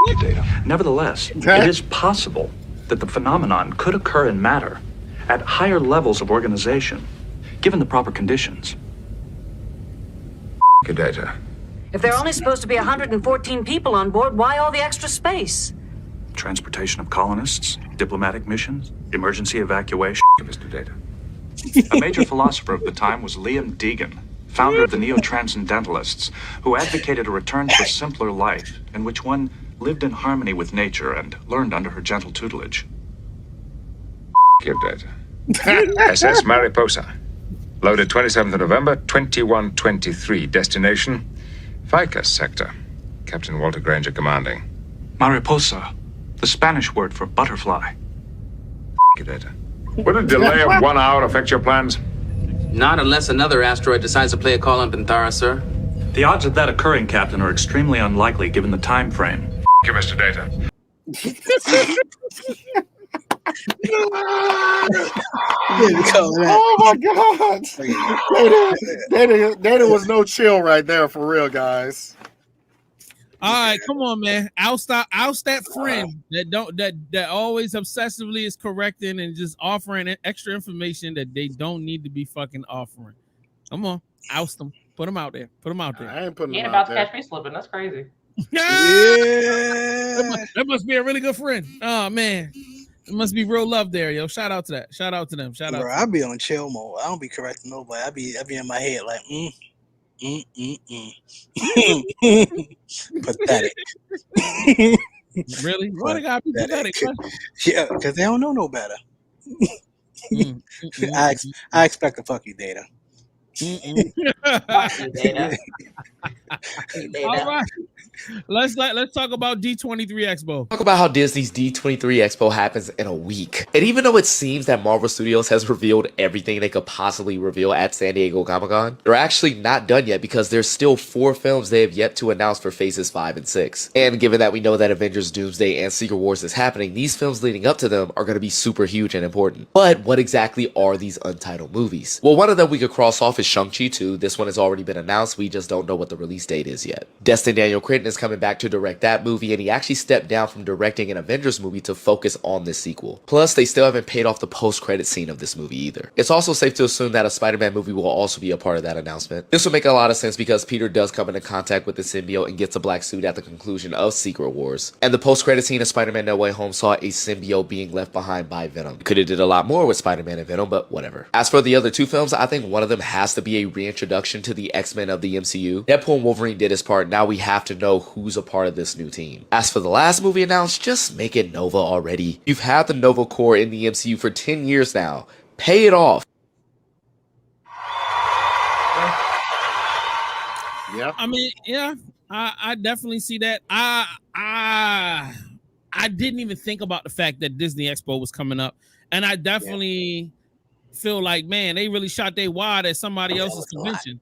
Your data. Nevertheless, it is possible that the phenomenon could occur in matter at higher levels of organization, given the proper conditions. Your data. If there are only supposed to be 114 people on board, why all the extra space? Transportation of colonists, diplomatic missions, emergency evacuation. Give us the data. A major philosopher of the time was Liam Deegan, founder of the Neo-Transcendentalists, who advocated a return to a simpler life in which one lived in harmony with nature and learned under her gentle tutelage. Give data. SS Mariposa. Loaded 27th of November, 2123. Destination, Ficus sector. Captain Walter Granger commanding. Mariposa, the Spanish word for butterfly. Give data. Would a delay of 1 hour affect your plans? Not unless another asteroid decides to play a call on Panthara, sir. The odds of that occurring, Captain, are extremely unlikely given the time frame. Give us the data. Oh my god! Data was no chill right there for real, guys. All right, come on, man. Oust that friend that always obsessively is correcting and just offering extra information that they don't need to be fucking offering. Come on, oust them. Put them out there. I ain't putting You them ain't about out to there. catch me slipping. That's crazy. That must be a really good friend. Oh man, it must be real love there, yo. Shout out to that. Shout out to them. Bro, I be on chill mode. I don't be correcting nobody. I be in my head like, pathetic. Really? Why they gotta be pathetic? Yeah, because they don't know no better. I expect to fuck you, Data. Fuck you, Data. All right. Let's talk about D23 Expo. Talk about how Disney's D23 Expo happens in a week. And even though it seems that Marvel Studios has revealed everything they could possibly reveal at San Diego Comic-Con, they're actually not done yet because there's still 4 films they have yet to announce for phases 5 and 6. And given that we know that Avengers Doomsday and Secret Wars is happening, these films leading up to them are going to be super huge and important. But what exactly are these untitled movies? Well, one of them we could cross off is Shang-Chi 2. This one has already been announced, we just don't know what the release date is yet. Destin Daniel Cretton is coming back to direct that movie, and he actually stepped down from directing an Avengers movie to focus on this sequel. Plus, they still haven't paid off the post-credit scene of this movie either. It's also safe to assume that a Spider-Man movie will also be a part of that announcement. This would make a lot of sense because Peter does come into contact with the symbiote and gets a black suit at the conclusion of Secret Wars. And the post-credit scene of Spider-Man No Way Home saw a symbiote being left behind by Venom. Could have did a lot more with Spider-Man and Venom, but whatever. As for the other 2 films, I think one of them has to be a reintroduction to the X-Men of the MCU. Deadpool and Wolverine did his part, now we have to know who's a part of this new team. As for the last movie announced, just make it Nova already. You've had the Nova Corps in the MCU for 10 years now. Pay it off. Yeah. I mean, yeah, I definitely see that. I didn't even think about the fact that Disney Expo was coming up, and I definitely feel like, man, they really shot their wad at somebody else's convention.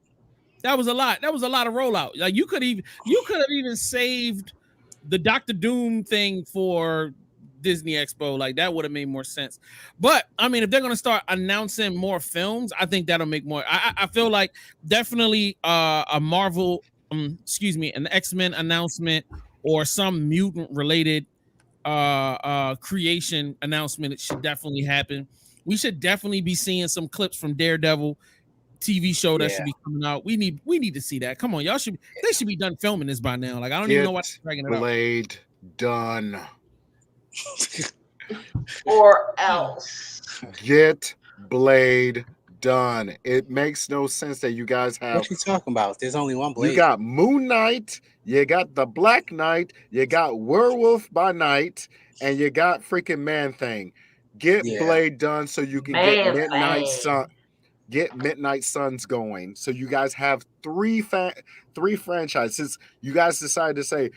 That was a lot. That was a lot of rollout. Like you could have even saved the Doctor Doom thing for Disney Expo. Like that would have made more sense. But I mean, if they're gonna start announcing more films, I think that'll make more. I feel like definitely a Marvel, an X-Men announcement or some mutant related creation announcement. It should definitely happen. We should definitely be seeing some clips from Daredevil TV show that should be coming out. We need to see that. Come on, they should be done filming this by now. Like I don't even know why they're dragging it out. Blade done. Or else. Get Blade done. It makes no sense that you guys have. What you talking about? There's only one Blade. You got Moon Knight, you got the Black Knight, you got Werewolf by Night, and you got freaking Man Thing. Get Blade done so you can get Midnight Sun. Get Midnight Suns going. So you guys have three franchises. You guys decided to say,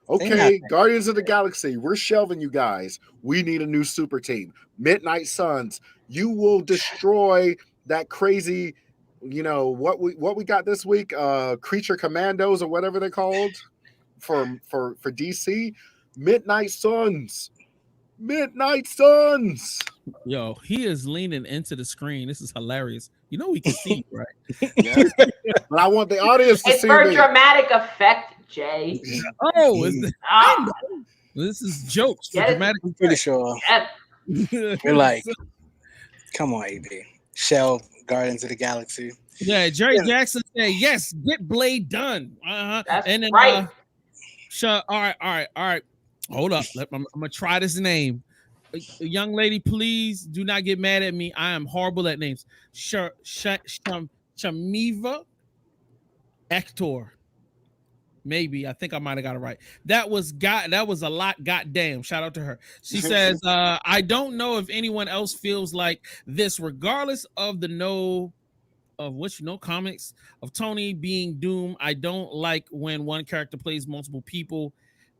okay, Guardians of the Galaxy, we're shelving you guys. We need a new super team. Midnight Suns, you will destroy that crazy, what we got this week, Creature Commandos or whatever they're called for DC. Midnight Suns. Yo, he is leaning into the screen. This is hilarious. You know we can see, right? Yeah. But I want the audience to see. It's for dramatic effect, Jay. Oh, this is jokes for dramatic. I'm pretty sure. We're like, come on, AB. Shell Guardians of the Galaxy. Yeah, Jerry Jackson said, yes, get Blade done. That's and then, right. All right. Hold up. I'm gonna try this name. Young lady, please do not get mad at me. I am horrible at names. Shamiva Hector. Maybe. I think I might have got it right. That was a lot. Goddamn. Shout out to her. She says, I don't know if anyone else feels like this, regardless of comics of Tony being Doom. I don't like when one character plays multiple people.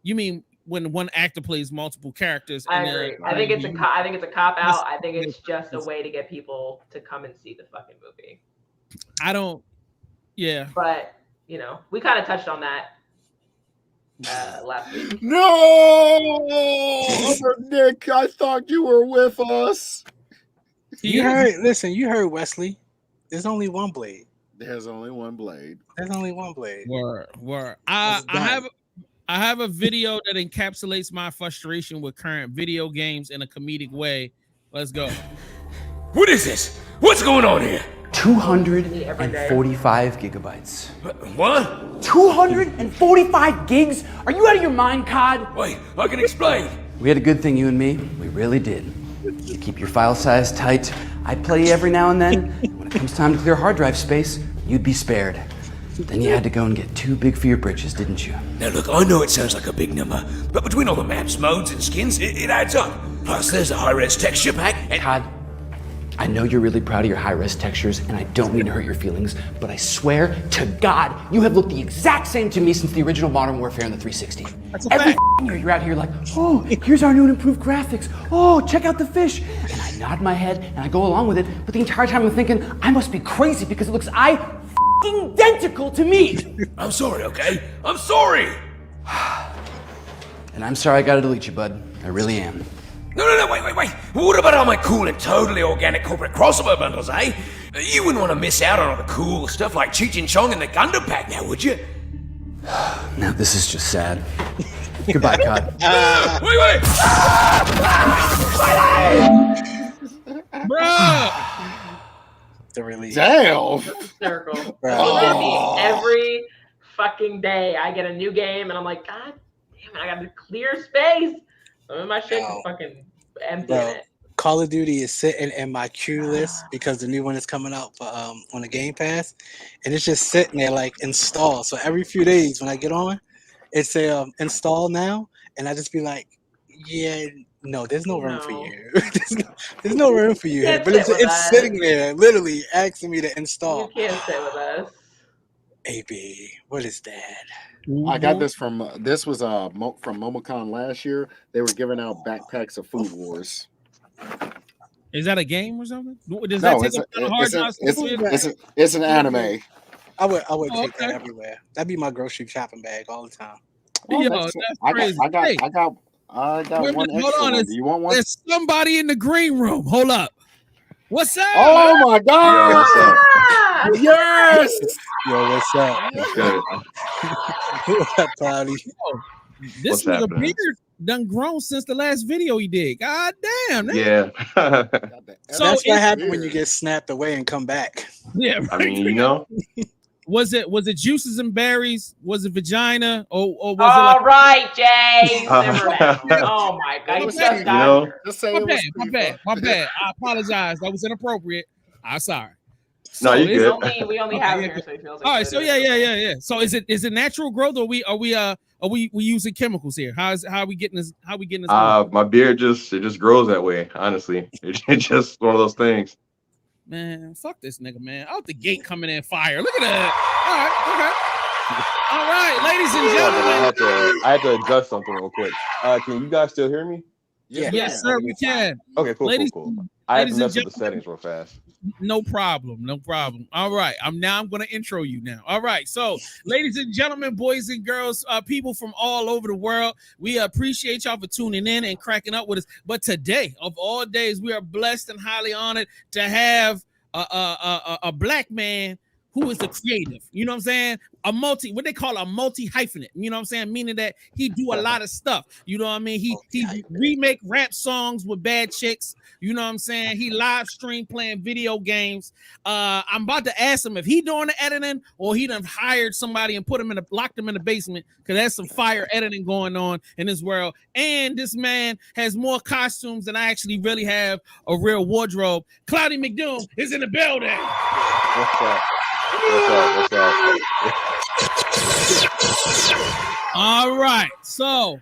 You mean when one actor plays multiple characters? I agree. I think it's a cop out. I think it's just a way to get people to come and see the fucking movie. But we kind of touched on that last week. No, Nick, I thought you were with us. You heard Wesley. There's only one Blade. There's only one Blade. Word. I have a video that encapsulates my frustration with current video games in a comedic way. Let's go. What is this? What's going on here? 245 gigabytes. What? 245 gigs? Are you out of your mind, Cod? Wait, I can explain. We had a good thing, you and me. We really did. You keep your file size tight. I play you every now and then. When it comes time to clear hard drive space, you'd be spared. Then you had to go and get too big for your britches, didn't you? Now look, I know it sounds like a big number, but between all the maps, modes, and skins, it adds up. Plus, there's a high-res texture pack and... Cod, I know you're really proud of your high-res textures, and I don't mean to hurt your feelings, but I swear to God, you have looked the exact same to me since the original Modern Warfare on the 360. Every year you're out here like, oh, here's our new and improved graphics. Oh, check out the fish. And I nod my head and I go along with it, but the entire time I'm thinking, I must be crazy because it looks identical to me. I'm sorry, okay? I'm sorry! And I'm sorry I gotta delete you, bud. I really am. No, wait. What about all my cool and totally organic corporate crossover bundles, eh? You wouldn't want to miss out on all the cool stuff like Cheech and Chong and the Gundam pack now, would you? Now this is just sad. Goodbye, Cod. Wait! Bruh! The release. Damn. Circle. Bro. Every fucking day I get a new game and I'm like, God damn it, I got to clear space. Some of my shit is fucking empty in it. Call of Duty is sitting in my queue list because the new one is coming out for, on the Game Pass, and it's just sitting there like install. So every few days when I get on, it's a install now, and I just be like, yeah, no, there's no room for you. there's no room for you here. But it's sitting there, literally asking me to install. You can't sit with us. AB, what is that? I got this from this was from MomoCon last year. They were giving out backpacks of Food Wars. Is that a game or something? Does that take a hard drive? It's an anime. I would take that everywhere. That'd be my grocery shopping bag all the time. Yo, that's crazy. I got one extra one. Do you want one? There's somebody in the green room. Hold up. What's up? Oh my God! Yes. Yo, what's up? What's up, Cloudy? This nigga beard done grown since the last video he did. God damn. Man. Yeah. So that's what happens when you get snapped away and come back. Yeah. Right. I mean, you know. Was it juices and berries? Was it vagina? Or was it all right, Jay. Oh my God. You just my bad. I apologize. That was inappropriate. I'm sorry. No, you good. We only have here, so it feels like all right. So yeah. So is it natural growth, or are we using chemicals here? How are we getting this? My beard just grows that way. Honestly, it's just one of those things. Man, fuck this nigga, man. Out the gate coming in fire. Look at that. All right, ladies and gentlemen. I had to adjust something real quick. Can you guys still hear me? Yes, sir, we can. Okay, cool. I had to mess with the settings real fast. No problem. All right, I'm going to intro you now. All right, so ladies and gentlemen, boys and girls, people from all over the world, we appreciate y'all for tuning in and cracking up with us. But today, of all days, we are blessed and highly honored to have a black man who is a creative, you know what I'm saying? What they call a multi-hyphenate, you know what I'm saying? Meaning that he do a lot of stuff, you know what I mean? He remake rap songs with bad chicks, you know what I'm saying? He live stream playing video games. I'm about to ask him if he doing the editing or he done hired somebody and locked him in the basement, because there's some fire editing going on in this world. And this man has more costumes than I actually really have a real wardrobe. Cloudy McDoom is in the building. What's up? All right, so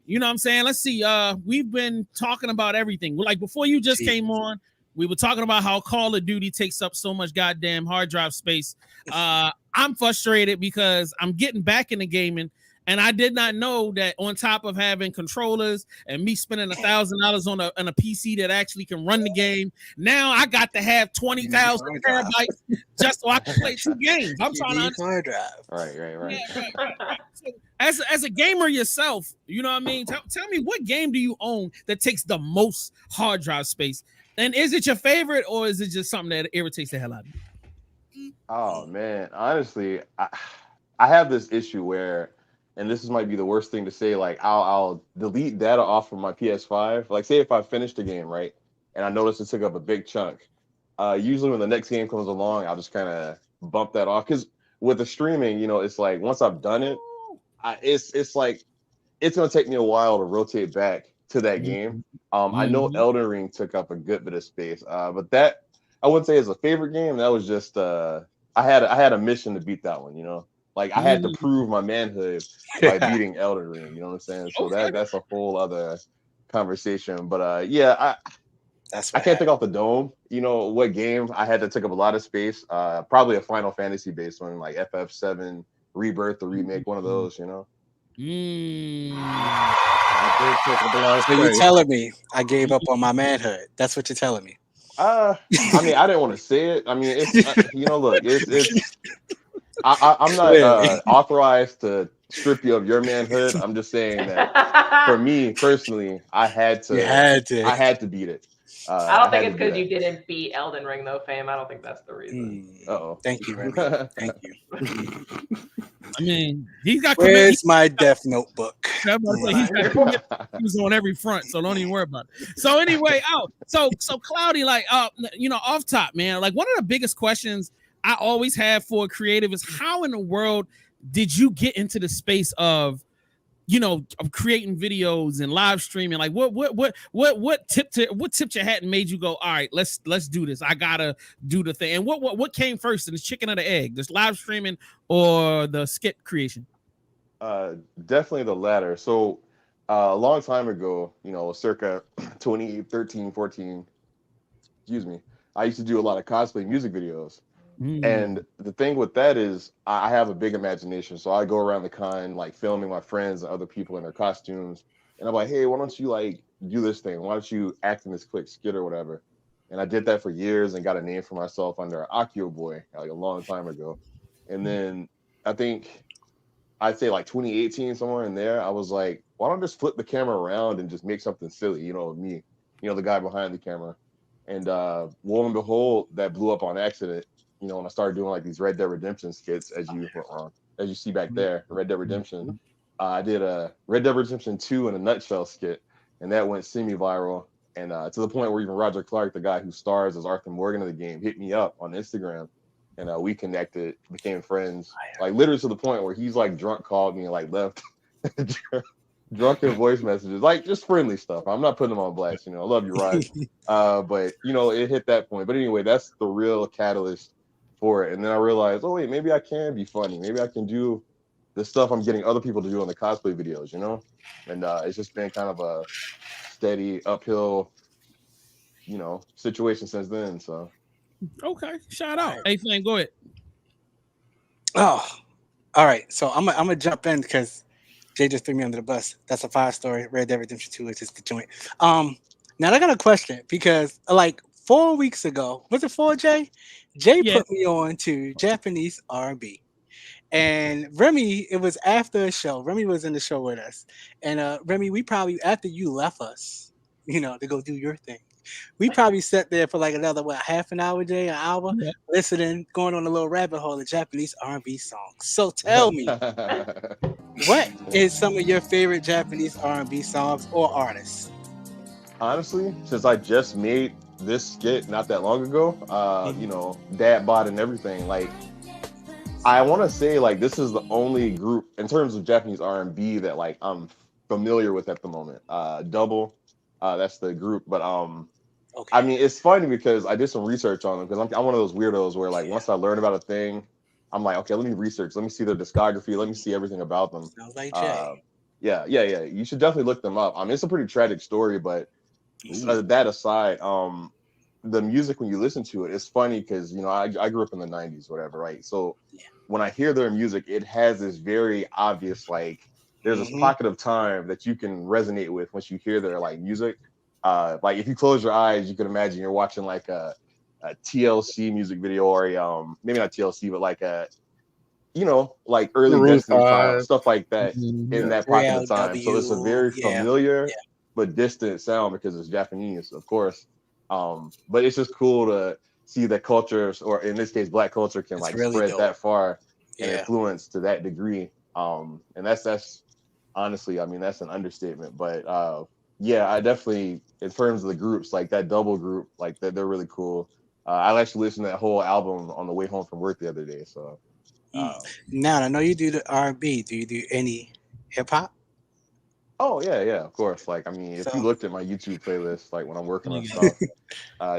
you know what I'm saying, let's see, we've been talking about everything. Like before you just came on, we were talking about how Call of Duty takes up so much goddamn hard drive space. I'm frustrated because I'm getting back into gaming, and I did not know that on top of having controllers and me spending $1,000 on a PC that actually can run the game, now I got to have 20,000 terabytes just so I can play 2 games. I'm trying to understand. Right. Yeah. So as a gamer yourself, you know what I mean? Tell me, what game do you own that takes the most hard drive space? And is it your favorite, or is it just something that irritates the hell out of you? Oh man, honestly, I have this issue where, and this might be the worst thing to say, like I'll delete data off of my PS5. Like say if I finished the game, right, and I noticed it took up a big chunk, usually when the next game comes along, I'll just kind of bump that off. Because with the streaming, you know, it's like once I've done it, it's like it's gonna take me a while to rotate back to that game. I know Elden Ring took up a good bit of space, but that I wouldn't say is a favorite game. That was just I had a mission to beat that one, you know. Like I had to prove my manhood by beating Elden Ring, you know what I'm saying? So that's a whole other conversation. But That's I can't think off the dome. You know what game I had to take up a lot of space? Probably a Final Fantasy based one, like FF7 Rebirth, the remake, one of those. You know. So you're telling me I gave up on my manhood? That's what you're telling me. I mean, I didn't want to say it. I mean, it's you know, look, it's. I'm not authorized to strip you of your manhood. I'm just saying that for me personally, I had to. I had to beat it. I don't think it's because you didn't beat Elden Ring though, fam. I don't think that's the reason. Thank you, Remy. Thank you. I mean, he's got. Where's my Death Notebook? He was on every front, so don't even worry about it. So anyway, so Cloudy, like, you know, off top, man. Like, one of the biggest questions I always have for a creative is how in the world did you get into the space of, you know, of creating videos and live streaming? Like, what tipped your hat and made you go, all right, let's do this. I gotta do the thing. And what came first, the chicken or the egg, this live streaming or the skit creation? Definitely the latter. So a long time ago, you know, circa 2013, 14, excuse me, I used to do a lot of cosplay music videos. And the thing with that is I have a big imagination. So I go around the con, like filming my friends and other people in their costumes. And I'm like, hey, why don't you like do this thing? Why don't you act in this quick skit or whatever? And I did that for years and got a name for myself under Akio Boy, like a long time ago. And then I think I'd say like 2018, somewhere in there, I was like, why don't I just flip the camera around and just make something silly, you know, me, you know, the guy behind the camera. And lo and behold, that blew up on accident. You know, when I started doing like these Red Dead Redemption skits, as you see back there, Red Dead Redemption, I did a Red Dead Redemption 2 in a nutshell skit, and that went semi-viral. And to the point where even Roger Clark, the guy who stars as Arthur Morgan in the game, hit me up on Instagram, and we connected, became friends, like literally to the point where he's like drunk called me and like left drunken voice messages, like just friendly stuff. I'm not putting him on blast, you know. I love you, Rod. But you know, it hit that point. But anyway, that's the real catalyst for it. And then I realized, oh wait, maybe I can be funny. Maybe I can do the stuff I'm getting other people to do in the cosplay videos, you know? And it's just been kind of a steady uphill, you know, situation since then. So okay, shout out. Hey, Fang, go ahead. Oh, all right. So I'm gonna jump in because Jay just threw me under the bus. That's a 5-story Red Dead Redemption 2, which is the joint. Now I got a question because like 4 weeks ago, was it 4, Jay? Jay put me on to Japanese R&B. And Remy, it was after a show. Remy was in the show with us. And Remy, we probably, after you left us, you know, to go do your thing, we probably sat there for like another, half an hour, Jay, an hour, listening, going on a little rabbit hole of Japanese R&B songs. So tell me, what is some of your favorite Japanese R&B songs or artists? Honestly, since I just made this skit not that long ago, you know, Dad Bod and everything, like I want to say like this is the only group in terms of Japanese R&B that like I'm familiar with at the moment. Double, that's the group, but I mean it's funny because I did some research on them because I'm one of those weirdos where like once I learn about a thing, I'm like, okay, let me research, let me see their discography, let me see everything about them. Sounds like Jay. Yeah. You should definitely look them up. I mean, it's a pretty tragic story, but that aside, the music when you listen to it, it's funny because you know I grew up in the 90s, whatever, right? So when I hear their music, it has this very obvious like there's this pocket of time that you can resonate with once you hear their like music. Like if you close your eyes, you can imagine you're watching like a TLC music video or maybe not TLC, but like a you know like early Destiny Child, stuff like that in that pocket of time. So it's a very familiar but distant sound because it's Japanese, of course. But it's just cool to see that cultures, or in this case, Black culture, can like really spread that far and influence to that degree. And that's honestly, I mean, that's an understatement. But I definitely, in terms of the groups, like that Double group, like that, they're really cool. I actually listened to that whole album on the way home from work the other day. So now I know you do the R&B. Do you do any hip hop? Oh yeah, of course. Like I mean, if you looked at my YouTube playlist, like when I'm working on stuff,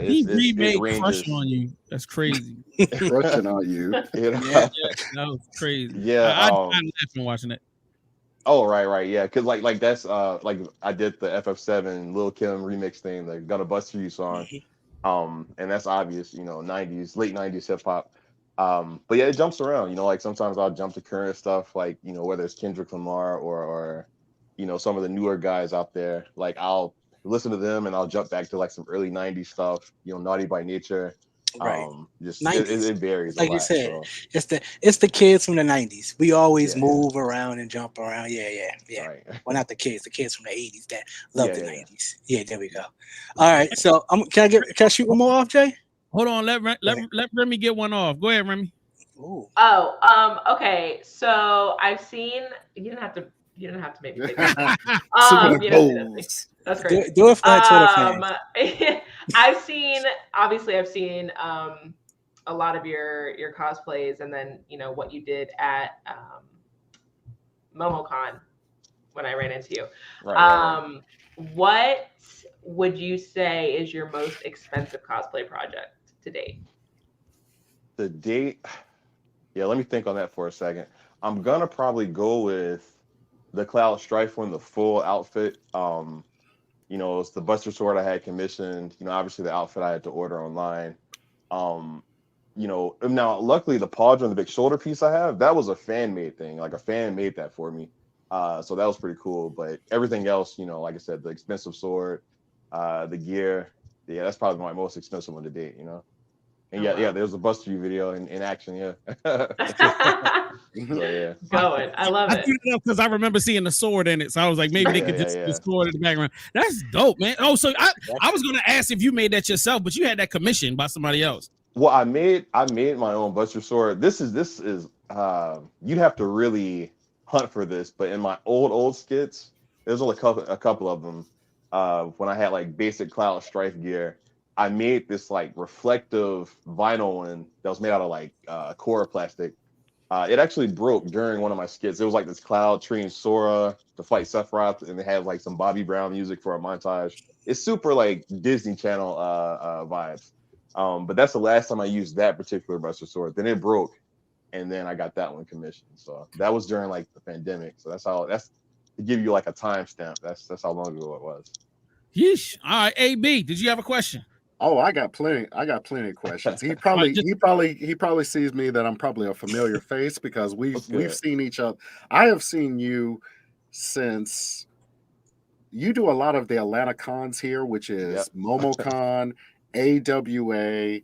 he remade Crush on You. That's crazy. Crushing on You. You know? Yeah, that was crazy. Yeah, I'm laughing watching it. Oh, right, yeah. Because like that's like I did the FF7 Lil Kim remix thing, the Gonna Bust You song. And that's obvious, 90s, late 90s hip hop. But yeah, it jumps around, like sometimes I'll jump to current stuff, like, whether it's Kendrick Lamar or some of the newer guys out there. Like I'll listen to them and I'll jump back to like some early 90s stuff, Naughty by Nature. Right. Just 90s. it varies a Like you lot. said, So it's the kids from the 90s. We always yeah, move around and jump around. Yeah. right. Well, not the kids from the 80s that love Yeah, the yeah. 90s. Yeah, there we go. All right. So can I shoot one more off, Jay? Hold on, let Remy get one off. Go ahead, Remy. Ooh. Oh, okay. So I've seen. You didn't have to make me take that. Super You Bowls. know, that's great. Do it for our Twitter fans. I've seen a lot of your cosplays, and then what you did at MomoCon when I ran into you. Right. What would you say is your most expensive cosplay project to date? The date, yeah, let me think on that for a second. I'm gonna probably go with the Cloud Strife one, the full outfit. It's the Buster Sword I had commissioned, obviously the outfit I had to order online. Now luckily the pauldron, the big shoulder piece I have, that was a fan made thing. Like a fan made that for me. So that was pretty cool. But everything else, like I said, the expensive sword, the gear, yeah, that's probably my most expensive one to date, And yeah, there's a Buster U video in action, yeah. So yeah. Going. I love it. Because I remember seeing the sword in it. So I was like, maybe they could just the sword in the background. That's dope, man. Oh, so I was gonna ask if you made that yourself, but you had that commissioned by somebody else. Well, I made my own Buster Sword. This is you'd have to really hunt for this, but in my old skits, there's only a couple of them. When I had like basic Cloud Strife gear, I made this like reflective vinyl one that was made out of like Cora plastic. It actually broke during one of my skits. It was like this cloud treeing Sora to fight Sephiroth, and they had like some Bobby Brown music for a montage. It's super like Disney Channel vibes. But that's the last time I used that particular Buster Sword. Then it broke, and then I got that one commissioned. So that was during like the pandemic. So that's to give you like a timestamp. That's how long ago it was. Yeesh. All right, AB, did you have a question? Oh, I got plenty of questions. He probably sees me that I'm probably a familiar face because we've seen each other. I have seen you since you do a lot of the Atlanta cons here, which is MomoCon, AWA.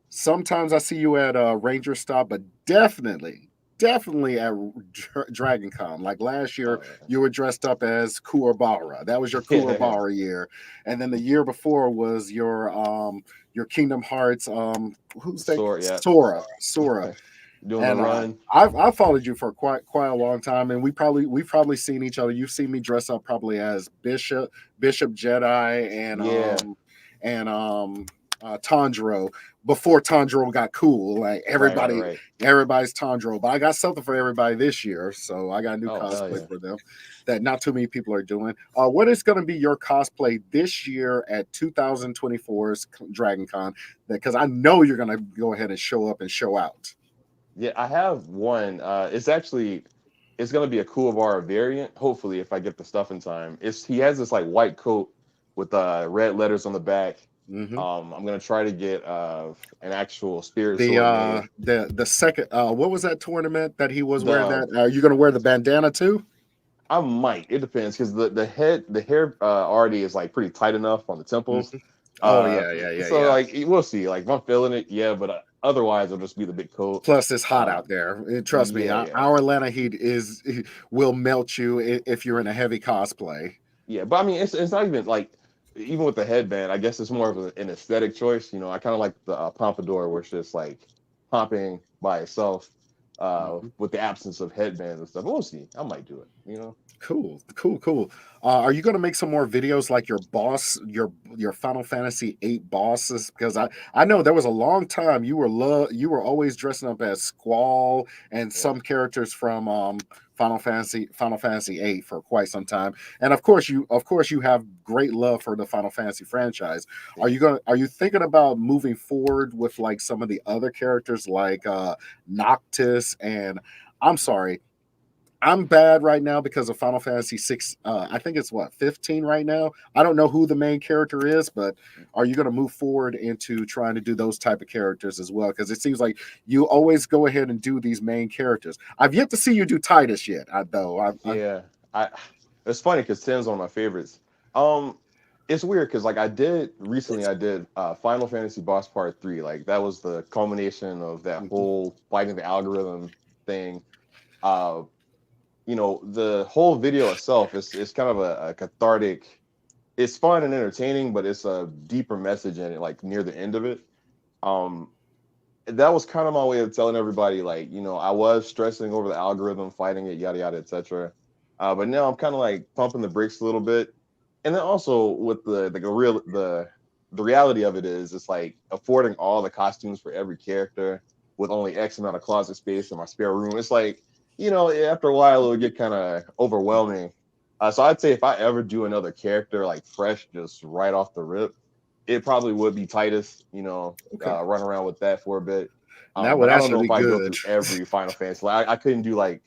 Sometimes I see you at Ranger Stop, but definitely at Dragon Con. Like last year, you were dressed up as Kuwabara. That was your Kuwabara year. And then the year before was your Kingdom Hearts Sora. Doing the run. I've followed you for quite a long time, and we've probably seen each other. You've seen me dress up probably as Bishop Jedi and Tanjiro before Tanjiro got cool. Like everybody's Tanjiro, but I got something for everybody this year, so I got a new cosplay for them that not too many people are doing. What is going to be your cosplay this year at 2024's Dragon Con? Because I know you're going to go ahead and show up and show out. Yeah, I have one. It's going to be a Kuwabara variant. Hopefully, if I get the stuff in time. He has this like white coat with red letters on the back. Mm-hmm. I'm gonna try to get an actual spirit sword. The second what was that tournament that he was wearing that? Are you gonna wear the bandana too? I might. It depends because the hair already is like pretty tight enough on the temples. Mm-hmm. Yeah. So like we'll see. Like if I'm feeling it, yeah. But otherwise, it'll just be the big coat. Plus, it's hot out there. Trust me, our Atlanta heat will melt you if you're in a heavy cosplay. Yeah, but I mean, it's not even like. Even with the headband, I guess it's more of an aesthetic choice. I kind of like the pompadour where it's just like popping by itself with the absence of headbands and stuff. But we'll see. I might do it, Cool. Are you going to make some more videos like your boss, your Final Fantasy VIII bosses? Because I know there was a long time you were always dressing up as Squall and some characters from Final Fantasy VIII for quite some time, and of course you have great love for the Final Fantasy franchise. Are you thinking about moving forward with like some of the other characters like Noctis and I'm sorry, I'm bad right now because of Final Fantasy 6. I think it's 15 right now. I don't know who the main character is, but are you going to move forward into trying to do those type of characters as well? Because it seems like you always go ahead and do these main characters. I've yet to see you do Titus yet, Yeah, it's funny because Tim's one of my favorites. It's weird because like I did Final Fantasy Boss Part 3. Like that was the culmination of that whole fighting the algorithm thing. The whole video itself is kind of a cathartic. It's fun and entertaining, but it's a deeper message in it, like near the end of it. That was kind of my way of telling everybody, like, I was stressing over the algorithm, fighting it, yada yada, etc. But now I'm kind of like pumping the brakes a little bit. And then also with the reality of it is it's like affording all the costumes for every character with only X amount of closet space in my spare room. It's like, after a while it would get kind of overwhelming. So I'd say if I ever do another character like fresh, just right off the rip, it probably would be Titus, run around with that for a bit. That would but I don't know actually if be I go good. through every Final Fantasy. Like, I couldn't do like,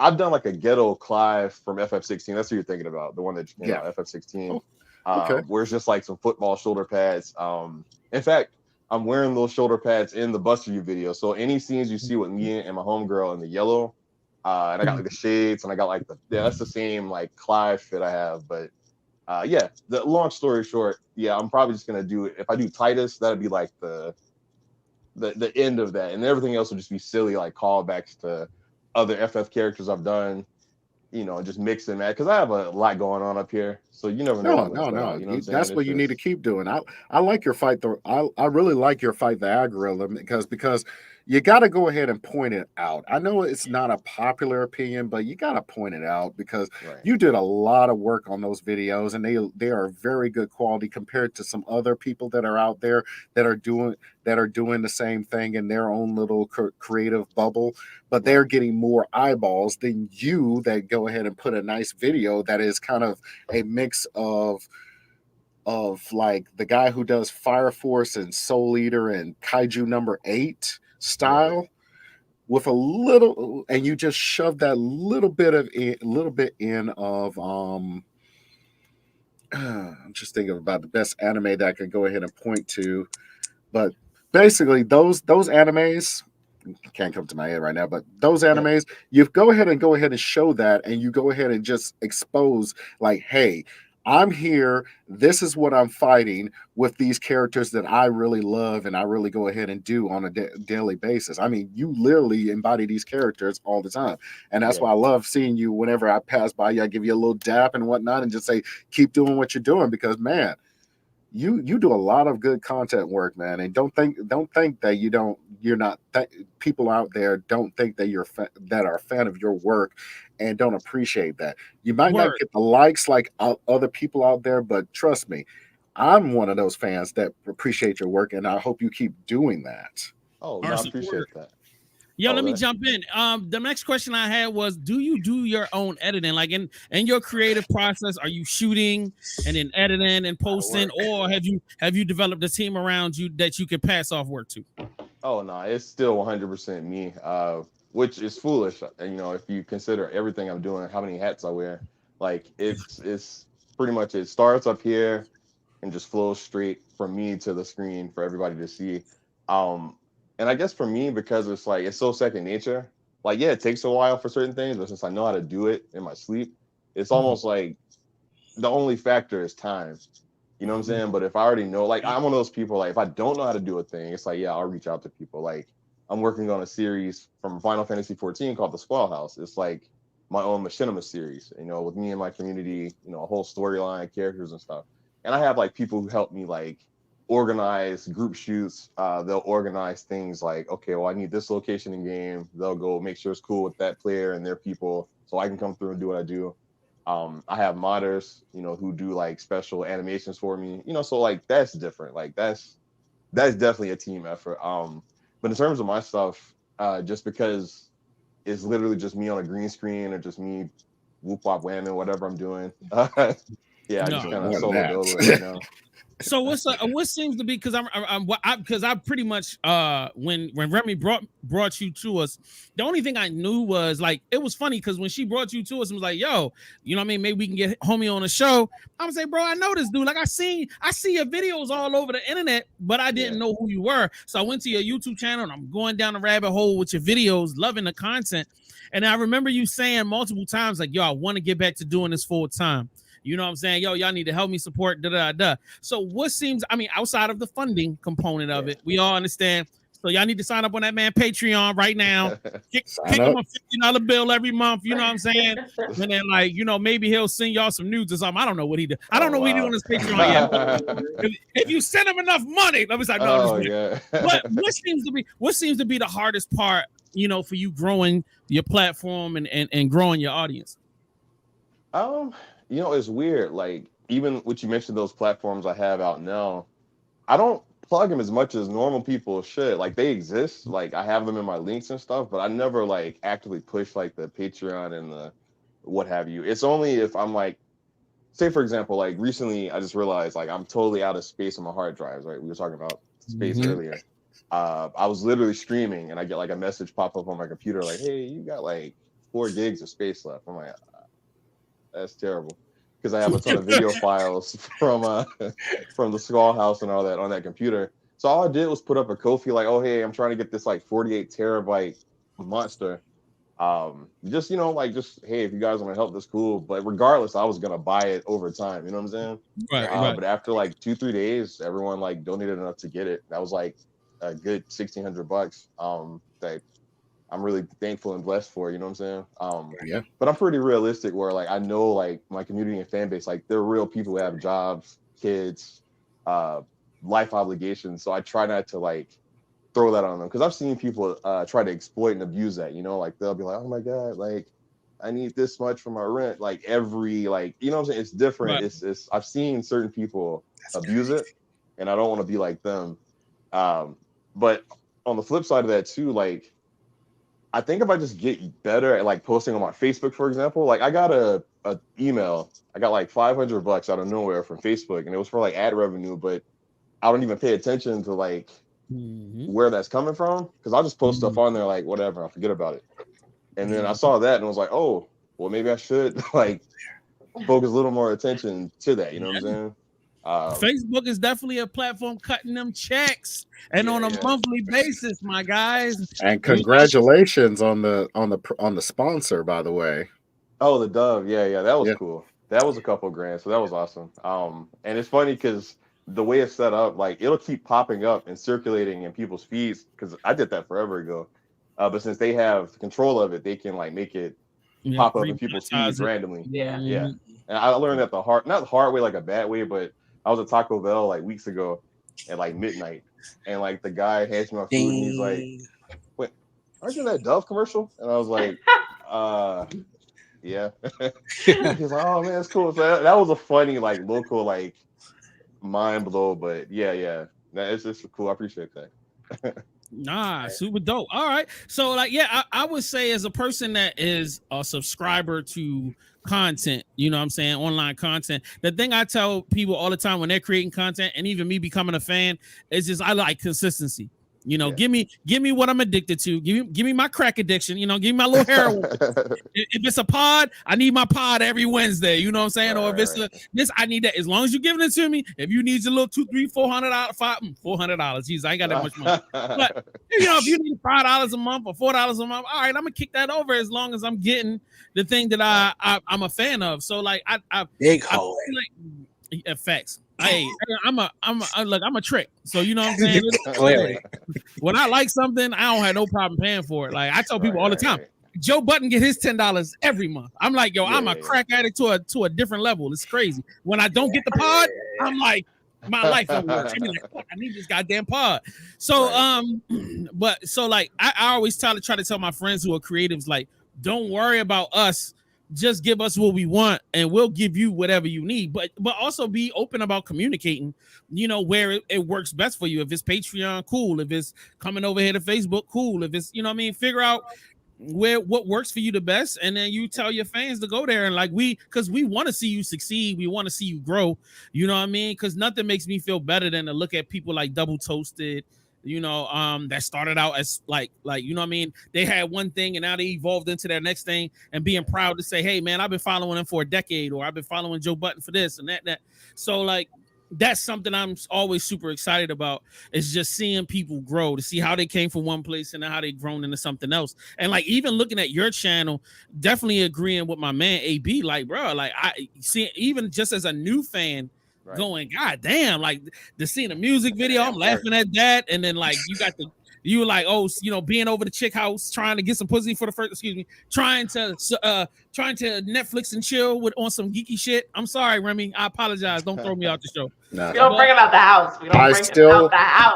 I've done like a ghetto Clive from FF16. That's what you're thinking about, the one that FF16, okay. where it's just like some football shoulder pads. In fact, I'm wearing those shoulder pads in the Buster You video. So any scenes you see with me and my homegirl in the yellow, and I got like the shades, and I got like that's the same like Clive fit I have. But the long story short, I'm probably just gonna do it. If I do Titus, that'd be like the end of that, and everything else will just be silly like callbacks to other FF characters I've done, just mix and match because I have a lot going on up here, so you never know. No. You know what I'm saying? That's what you need to keep doing. I like your fight. I really like your fight the algorithm because you got to go ahead and point it out. I know it's not a popular opinion, but you got to point it out because you did a lot of work on those videos, and they are very good quality compared to some other people that are out there that are doing the same thing in their own little creative bubble, but they're getting more eyeballs than you that go ahead and put a nice video that is kind of a mix of like the guy who does Fire Force and Soul Eater and Kaiju number 8 style with a little, and you just shove that little bit in of I'm just thinking about the best anime that I could go ahead and point to, but basically those animes can't come to my head right now, but those animes, you go ahead and show that, and you go ahead and just expose like, hey, I'm here. This is what I'm fighting with these characters that I really love and I really go ahead and do on a daily basis. I mean, you literally embody these characters all the time. And that's why I love seeing you whenever I pass by you. I give you a little dap and whatnot and just say, keep doing what you're doing because, man, you do a lot of good content work, man. And don't think that you're not people out there don't think that that are a fan of your work and don't appreciate that. You might not get the likes like other people out there, but trust me, I'm one of those fans that appreciate your work, and I hope you keep doing that. Oh, no, I appreciate that. Yo, let me jump in. The next question I had was, do you do your own editing? Like in your creative process, are you shooting and then editing and posting, or have you developed a team around you that you can pass off work to? Oh no, it's still 100% me, which is foolish. If you consider everything I'm doing, how many hats I wear, like it's pretty much it starts up here and just flows straight from me to the screen for everybody to see. And I guess for me, because it's so second nature, like, it takes a while for certain things, but since I know how to do it in my sleep, it's almost like the only factor is time. You know what I'm saying? But if I already know, like, I'm one of those people, like, if I don't know how to do a thing, it's like, I'll reach out to people. Like, I'm working on a series from Final Fantasy 14 called The Squall House. It's like my own machinima series, with me and my community, a whole storyline, characters and stuff. And I have, like, people who help me, like, organize group shoots. They'll organize things like, okay, well, I need this location in game. They'll go make sure it's cool with that player and their people so I can come through and do what I do. I have modders, who do like special animations for me, so like that's different. Like that's definitely a team effort. But in terms of my stuff, just because it's literally just me on a green screen or just me whoop wop whamming whatever I'm doing. I just kind of solo build it right now. So what seems to be because I pretty much when Remy brought you to us, the only thing I knew was like it was funny because when she brought you to us, it was like, yo, you know what I mean? Maybe we can get homie on a show. I'm gonna say, bro, I know this dude. Like I see your videos all over the internet, but I didn't know who you were. So I went to your YouTube channel and I'm going down the rabbit hole with your videos, loving the content. And I remember you saying multiple times, like, yo, I want to get back to doing this full time. You know what I'm saying? Yo, y'all need to help me support. So what seems, I mean, outside of the funding component of it, we all understand. So y'all need to sign up on that man Patreon right now. Kick him a $50 bill every month. You know what I'm saying? And then like, you know, maybe he'll send y'all some nudes or something. I don't know what he did. I don't know what he do on his Patreon yet. If you send him enough money, let me say, no. What seems to be the hardest part, you know, for you growing your platform and growing your audience? You know, it's weird. Like, even what you mentioned, those platforms I have out now, I don't plug them as much as normal people should. Like, they exist. Like, I have them in my links and stuff, but I never, like, actively push, like, the Patreon and the what have you. It's only if I'm, like, say, for example, like, recently I just realized, like, I'm totally out of space on my hard drives, right? We were talking about space earlier. I was literally streaming, and I get, like, a message pop up on my computer, like, hey, you got, like, 4 gigs of space left. I'm like, that's terrible, because I have a ton of video files from the Skull House and all that on that computer. So all I did was put up a Ko-fi, like, oh, hey, I'm trying to get this like 48 terabyte monster. Just, you know, like, just, hey, if you guys want to help, that's cool. But regardless, I was gonna buy it over time. You know what I'm saying? Right. But after like 2-3 days, everyone like donated enough to get it. That was like a good $1,600. That I'm really thankful and blessed for, you know what I'm saying? But I'm pretty realistic where like I know like my community and fan base, like they're real people who have jobs, kids, life obligations. So I try not to like throw that on them, because I've seen people try to exploit and abuse that, you know, like they'll be like, oh my God, like I need this much for my rent. Like every, like, you know what I'm saying? It's different. Right. It's I've seen certain people abuse it, and I don't want to be like them. But on the flip side of that too, like, I think if I just get better at like posting on my Facebook, for example, like I got a email, I got like $500 out of nowhere from Facebook, and it was for like ad revenue, but I don't even pay attention to like where that's coming from, because I'll just post stuff on there like whatever, I forget about it. And then I saw that and I was like, oh, well maybe I should like focus a little more attention to that, you know what I'm saying? Facebook is definitely a platform cutting them checks, and on a monthly basis, my guys. And congratulations on the sponsor, by the way. Oh, the Dove, yeah, that was cool. That was a couple grand, so that was awesome. And it's funny because the way it's set up, like it'll keep popping up and circulating in people's feeds, because I did that forever ago. But since they have control of it, they can like make it pop up in people's feeds randomly. Yeah. And I learned that not the hard way, like a bad way, but I was at Taco Bell like weeks ago at like midnight, and like the guy hands me my food and he's like, wait, aren't you in that Dove commercial? And I was like, yeah. He's like, oh man, that's cool. So that was a funny like local like mind blow, but yeah, it's just cool. I appreciate that. Nah, super dope. All right. So like, yeah, I would say as a person that is a subscriber to content, you know what I'm saying, online content, the thing I tell people all the time when they're creating content, and even me becoming a fan, is just I like consistency. You know, give me what I'm addicted to. Give me my crack addiction. You know, give me my little heroin. If it's a pod, I need my pod every Wednesday. You know what I'm saying? Or if it's this, I need that. As long as you're giving it to me. If you need your little $200, $300, $400. Jeez, I ain't got that much money. But you know, if you need $5 a month or $4 a month, all right, I'm gonna kick that over as long as I'm getting the thing that I'm a fan of. So like, I like effects. Hey, I'm a trick. So you know what I'm saying? Clearly. When I like something, I don't have no problem paying for it. Like I tell people all the time, Joe Button get his $10 every month. I'm like, yo, I'm a crack addict to a different level. It's crazy. When I don't get the pod, I'm like, my life don't work. I mean, like, fuck, I need this goddamn pod. So but so like I always try to tell my friends who are creatives, like, don't worry about us. Just give us what we want and we'll give you whatever you need, but also be open about communicating, you know, where it works best for you. If it's Patreon, cool. If it's coming over here to Facebook, cool. If it's, you know what I mean, figure out what works for you the best, and then you tell your fans to go there. And like because we want to see you succeed, we want to see you grow. You know what I mean? Because nothing makes me feel better than to look at people like Double Toasted, that started out as like you know what I mean. They had one thing and now they evolved into their next thing, and being proud to say, hey man, I've been following him for a decade, or I've been following Joe Button for this and that. So like, that's something I'm always super excited about, is just seeing people grow, to see how they came from one place and how they've grown into something else. And like, even looking at your channel, definitely agreeing with my man AB, like, bro, like I see, even just as a new fan, going, God damn, like the seeing a music video, I'm laughing at that. And then like you were like, oh, being over the chick house trying to get some pussy for the first, trying to Netflix and chill on some geeky shit. I'm sorry, Remy. I apologize. Don't throw me out the show. We don't bring him out the house. We don't bring him out the house.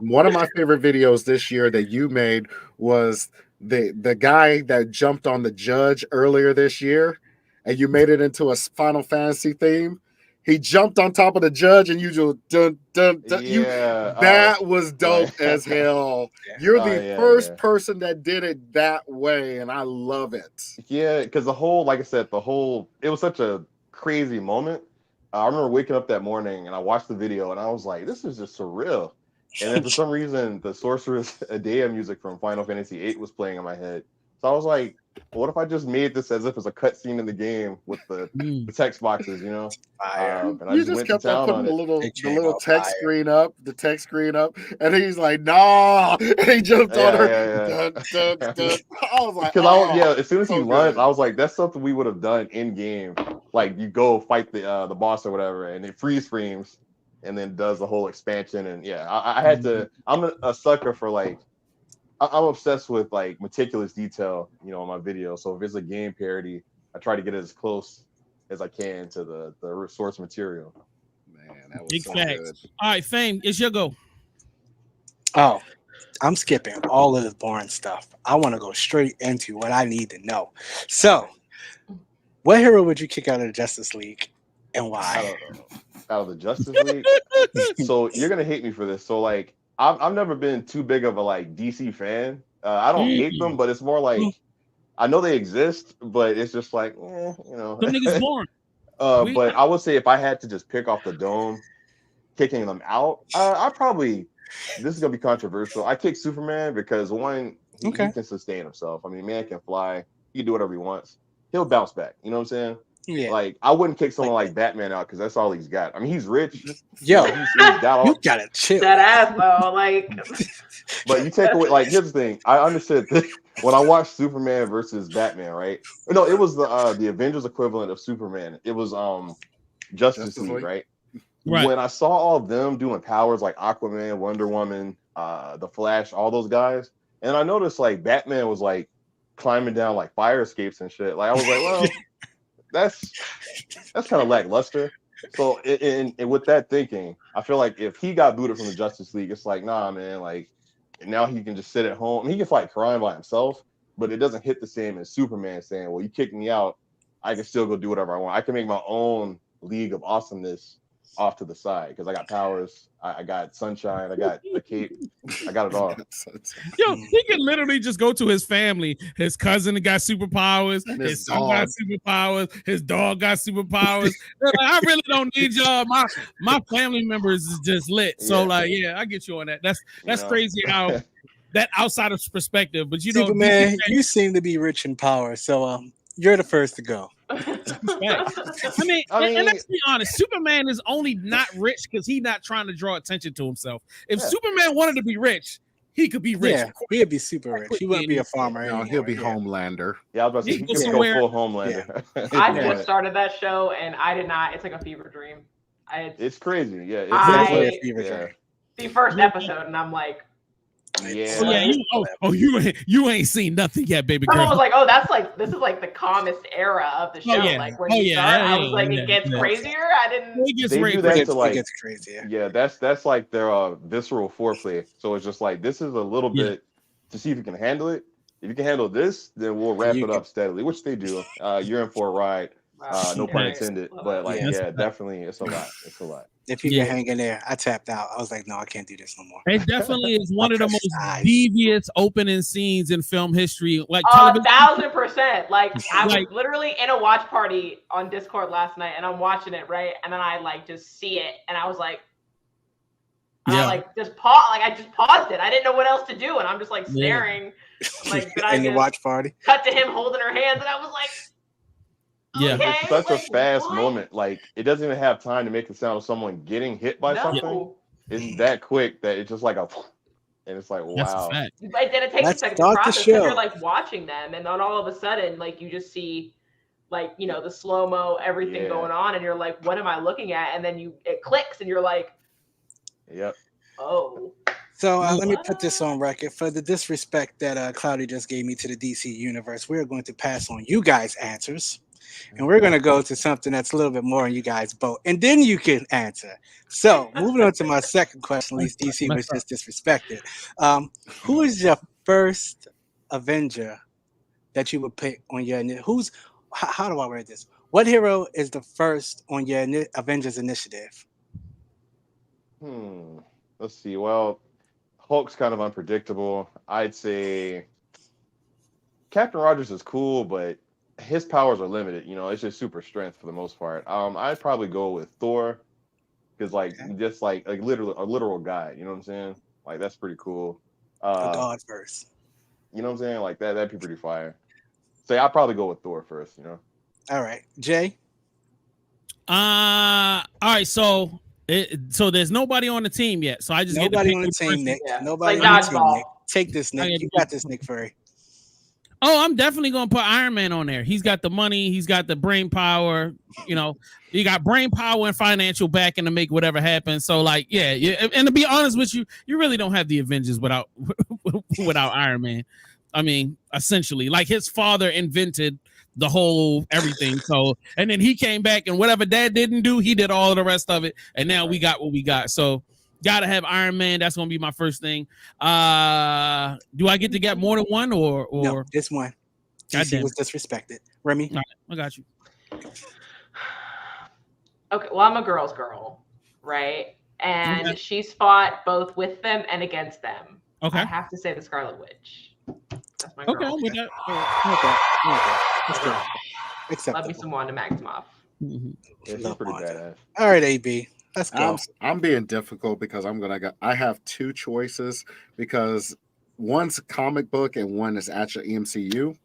One of my favorite videos this year that you made was the guy that jumped on the judge earlier this year, and you made it into a Final Fantasy theme. He jumped on top of the judge, and you just dun, dun, dun. That was dope as hell. You're the first person that did it that way, and I love it. Yeah, because it was such a crazy moment. I remember waking up that morning and I watched the video and I was like, this is just surreal. And then for some reason, the Sorcerer's Adea music from Final Fantasy VIII was playing in my head. So I was like, what if I just made this as if it's a cutscene in the game with the text boxes, And I you just kept on putting the little text screen up, and he's like, "No!" And he jumped on her. Yeah. Dun, dun, dun. I was like, as soon as he runs, I was like, that's something we would have done in game. Like you go fight the boss or whatever, and it freeze frames, and then does the whole expansion. And I had to. I'm a sucker for like. I'm obsessed with like meticulous detail, in my video. So if it's a game parody, I try to get it as close as I can to the source material. Man, that was big so facts. good. All right, Fame, it's your go. Oh, I'm skipping all of the boring stuff. I want to go straight into what I need to know. So, what hero would you kick out of the Justice League, and why? Out of the Justice League? So you're gonna hate me for this. So like, I've never been too big of a like DC fan. I don't hate them, but it's more like I know they exist, but it's just like, Some niggas born. But I would say if I had to just pick off the dome, kicking them out, I probably, this is gonna be controversial. I kick Superman because one, he can sustain himself. I mean, man can fly. He can do whatever he wants. He'll bounce back. You know what I'm saying? Yeah. Like I wouldn't kick someone like Batman out because that's all he's got. I mean, he's rich. Yo, he's got all, you gotta chill. That ass though, like. But you take away, like, here's the thing. I understood this when I watched Superman versus Batman, right? No, it was the Avengers equivalent of Superman. It was Justice League, right? When I saw all of them doing powers like Aquaman, Wonder Woman, the Flash, all those guys, and I noticed like Batman was like climbing down like fire escapes and shit. Like I was like, well. That's kind of lackluster. So, and with that thinking, I feel like if he got booted from the Justice League, it's like, nah, man, like now he can just sit at home. I mean, he can fight crime by himself, but it doesn't hit the same as Superman saying, well, you kicked me out, I can still go do whatever I want. I can make my own league of awesomeness off to the side because I got powers, I got sunshine, I got a cape, I got it all. Yo, he can literally just go to his family. His cousin got superpowers, his son got superpowers, his dog got superpowers. Like, I really don't need y'all. My family members is just lit. So like, I get you on that. That's crazy how that outside of perspective. But Superman, you seem to be rich in power, so you're the first to go. I mean, and let's be honest, Superman is only not rich because he's not trying to draw attention to himself. If Superman wanted to be rich, he could be rich. Yeah, he'd be super rich. He wouldn't be a farmer anymore. He'll be Homelander. Yeah, I was about to say, he can go full Homelander. Yeah. I just started that show, and I did not. It's like a fever dream. It's crazy. Yeah, it's definitely a fever dream. The first episode, and I'm like, you ain't seen nothing yet, baby girl. Someone was like, oh, this is like the calmest era of the show. Like when you start, I was like, it gets crazier. I didn't. It gets crazier. Yeah, that's like their visceral foreplay. So it's just like this is a little bit to see if you can handle it. If you can handle this, then we'll wrap it up steadily, which they do. You're in for a ride. No pun intended. But like, yeah, definitely, it's a lot. It's a lot. If you can hang in there, I tapped out. I was like, no, I can't do this no more. It definitely is one of the most eyes. devious opening scenes in film history. Like 1,000%. Like I was literally in a watch party on Discord last night, and I'm watching it, right? And then I like just see it, and I was like, I just paused it. I didn't know what else to do, and I'm just like staring. Like, but in the watch party. Cut to him holding her hands, and I was like, okay, it's such a fast moment. Like it doesn't even have time to make the sound of someone getting hit by something. It's that quick that it's just like a, and it's like wow. But then it takes a second to process because you're like watching them, and then all of a sudden, like you just see, like the slow mo, everything going on, and you're like, what am I looking at? And then it clicks, and you're like, yep. Oh. So let me put this on record. For the disrespect that Cloudy just gave me to the DC universe, we're going to pass on you guys' answers. And we're going to go to something that's a little bit more in you guys' boat. And then you can answer. So moving on to my second question, at least DC was just disrespected. Who is your first Avenger that you would pick on your... How do I word this? What hero is the first on your Avengers initiative? Let's see. Well, Hulk's kind of unpredictable. I'd say Captain Rogers is cool, but his powers are limited. It's just super strength for the most part. I'd probably go with Thor, because just like literally a literal guy. You know what I'm saying? Like that's pretty cool. A god first. You know what I'm saying? Like that'd be pretty fire. So I'd probably go with Thor first. All right, Jay. All right, so there's nobody on the team yet. So I just nobody get to on the team, Nick. Yeah. Nobody on the team, Nick. Take this, Nick. You got this, Nick Fury. Oh, I'm definitely gonna put Iron Man on there. He's got the money, he's got the brain power. You got brain power and financial backing to make whatever happen. So, like, yeah. And to be honest with you, you really don't have the Avengers without Iron Man. I mean, essentially, like his father invented the whole everything. So, and then he came back and whatever Dad didn't do, he did all of the rest of it. And now we got what we got. So, gotta have Iron Man. That's gonna be my first thing. Do I get to get more than one or no? Just one. DC was disrespected. Remy, right, I got you. Okay, well, I'm a girl's girl, right? And she's fought both with them and against them. Okay, I have to say the Scarlet Witch. That's my girl. Okay, I'm with that. Okay. Acceptable. Love me some Wanda Maximoff. Yeah, she's pretty badass. All right, AB. Let's go. I'm being difficult because I have two choices because one's a comic book and one is actually MCU.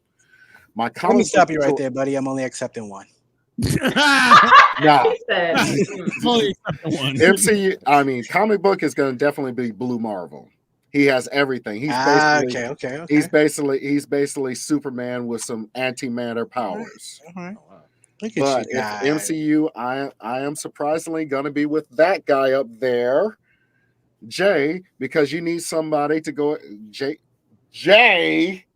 Let me stop you right there, buddy. I'm only accepting one. No. MCU. I mean, comic book is going to definitely be Blue Marvel. He has everything. He's basically okay. He's basically Superman with some antimatter powers. All right. But if MCU, I am surprisingly going to be with that guy up there, Jay, because you need somebody to go. Jay.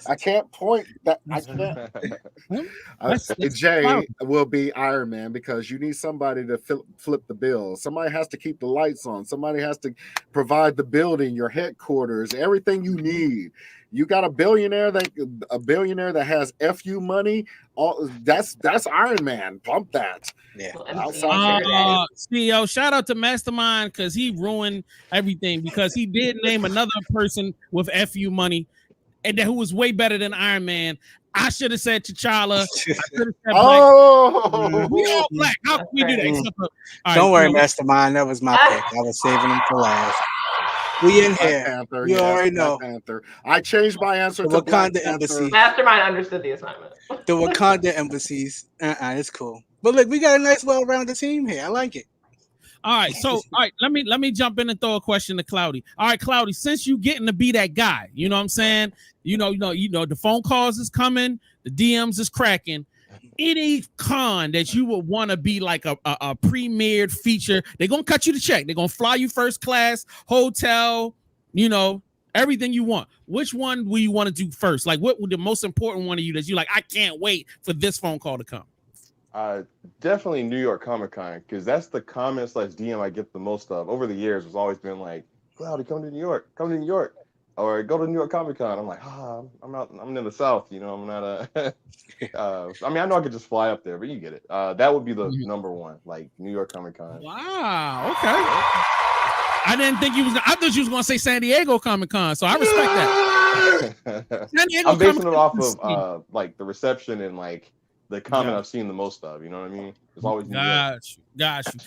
I can't point that. I can't. Jay will be Iron Man because you need somebody to flip the bill. Somebody has to keep the lights on. Somebody has to provide the building, your headquarters, everything you need. You got a billionaire that has FU money. That's Iron Man. Bump that. Yeah. CEO, shout out to Mastermind because he ruined everything because he did name another person with FU money. And who was way better than Iron Man. I should have said T'Challa. I should have said Black. We all Black. How can we do that? Don't worry, Mastermind. That was my pick. I was saving him for last. We in here. Panther, you already know. Panther. I changed my answer the to Wakanda Embassy. Mastermind understood the assignment. The Wakanda Embassies. It's cool. But look, we got a nice, well-rounded team here. I like it. All right, let me jump in and throw a question to Cloudy. All right, Cloudy, since you getting to be that guy, you know what I'm saying? You know, the phone calls is coming, the DMs is cracking. Any con that you would want to be like a premiered feature, they're gonna cut you the check. They're gonna fly you first class, hotel, everything you want. Which one will you want to do first? Like, what would the most important one of you that you like? I can't wait for this phone call to come. Definitely New York Comic Con, because that's the comment / DM I get the most of over the years. Has always been like, "Cloudy, come to New York, come to New York." or go to New York Comic Con. I'm like, I'm in the South, you know, I'm not a. I mean, I know I could just fly up there, but you get it. That would be the number one, like New York Comic Con. Wow. Okay. I didn't think you was. I thought you was going to say San Diego Comic Con, so I respect that. San Diego I'm basing Comic-Con it off of like the reception and like the comment I've seen the most of. You know what I mean? It's always New York. Got you.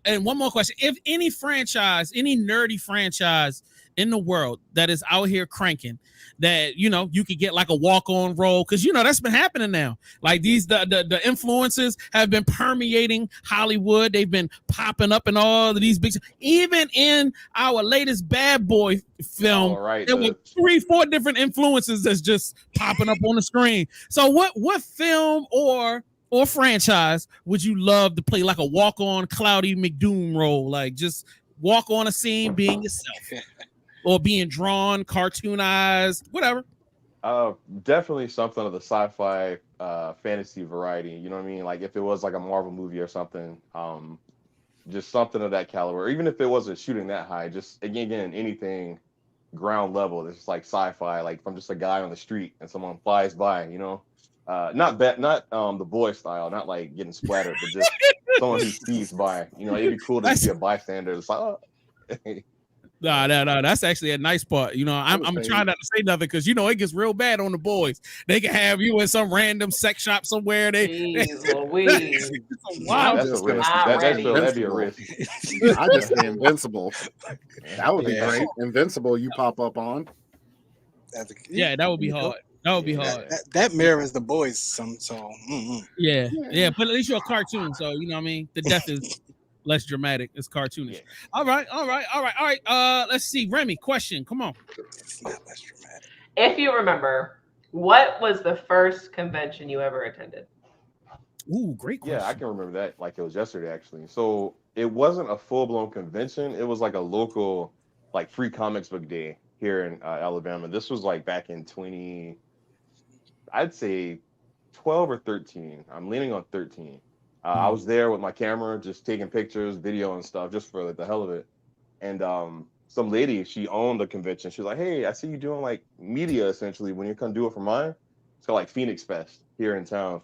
And one more question: if any franchise, any nerdy franchise in the world that is out here cranking, that you know you could get like a walk-on role, because you know that's been happening now. Like these the influences have been permeating Hollywood. They've been popping up in all of these big, even in our latest Bad Boy film. There were 3-4 different influences that's just popping up on the screen. So what film or franchise would you love to play like a walk-on Cloudy McDoom role? Like just walk on a scene being yourself. Or being drawn, cartoonized, whatever. Definitely something of the sci-fi fantasy variety. You know what I mean? Like if it was like a Marvel movie or something, just something of that caliber. Even if it wasn't shooting that high, just again anything ground level. It's just like sci-fi. Like if I'm just a guy on the street and someone flies by, you know, not the boy style, not like getting splattered, but just someone who sees by. You know, it'd be cool to see a bystander. It's like, oh. No, that's actually a nice part. You know, I'm trying not to say nothing because you know it gets real bad on the boys. They can have you in some random sex shop somewhere. That'd be a risk. I just say Invincible. That would be great. Invincible, you pop up on. Yeah, that would be hard. That would be hard. That mirrors the boys some. So yeah, but at least you're a cartoon, so you know what I mean. The death is less dramatic. It's cartoonish. All right. Let's see. Remi, question. Come on. It's not less dramatic. If you remember, what was the first convention you ever attended? Ooh, great question. Yeah, I can remember that like it was yesterday, actually. So it wasn't a full-blown convention. It was like a local, like free comics book day here in Alabama. This was like back in I'd say 12 or 13. I'm leaning on 13. I was there with my camera, just taking pictures, video and stuff, just for the hell of it. And some lady, she owned a convention. She was like, hey, I see you doing like media essentially. When you come do it for mine, it's called like Phoenix Fest here in town.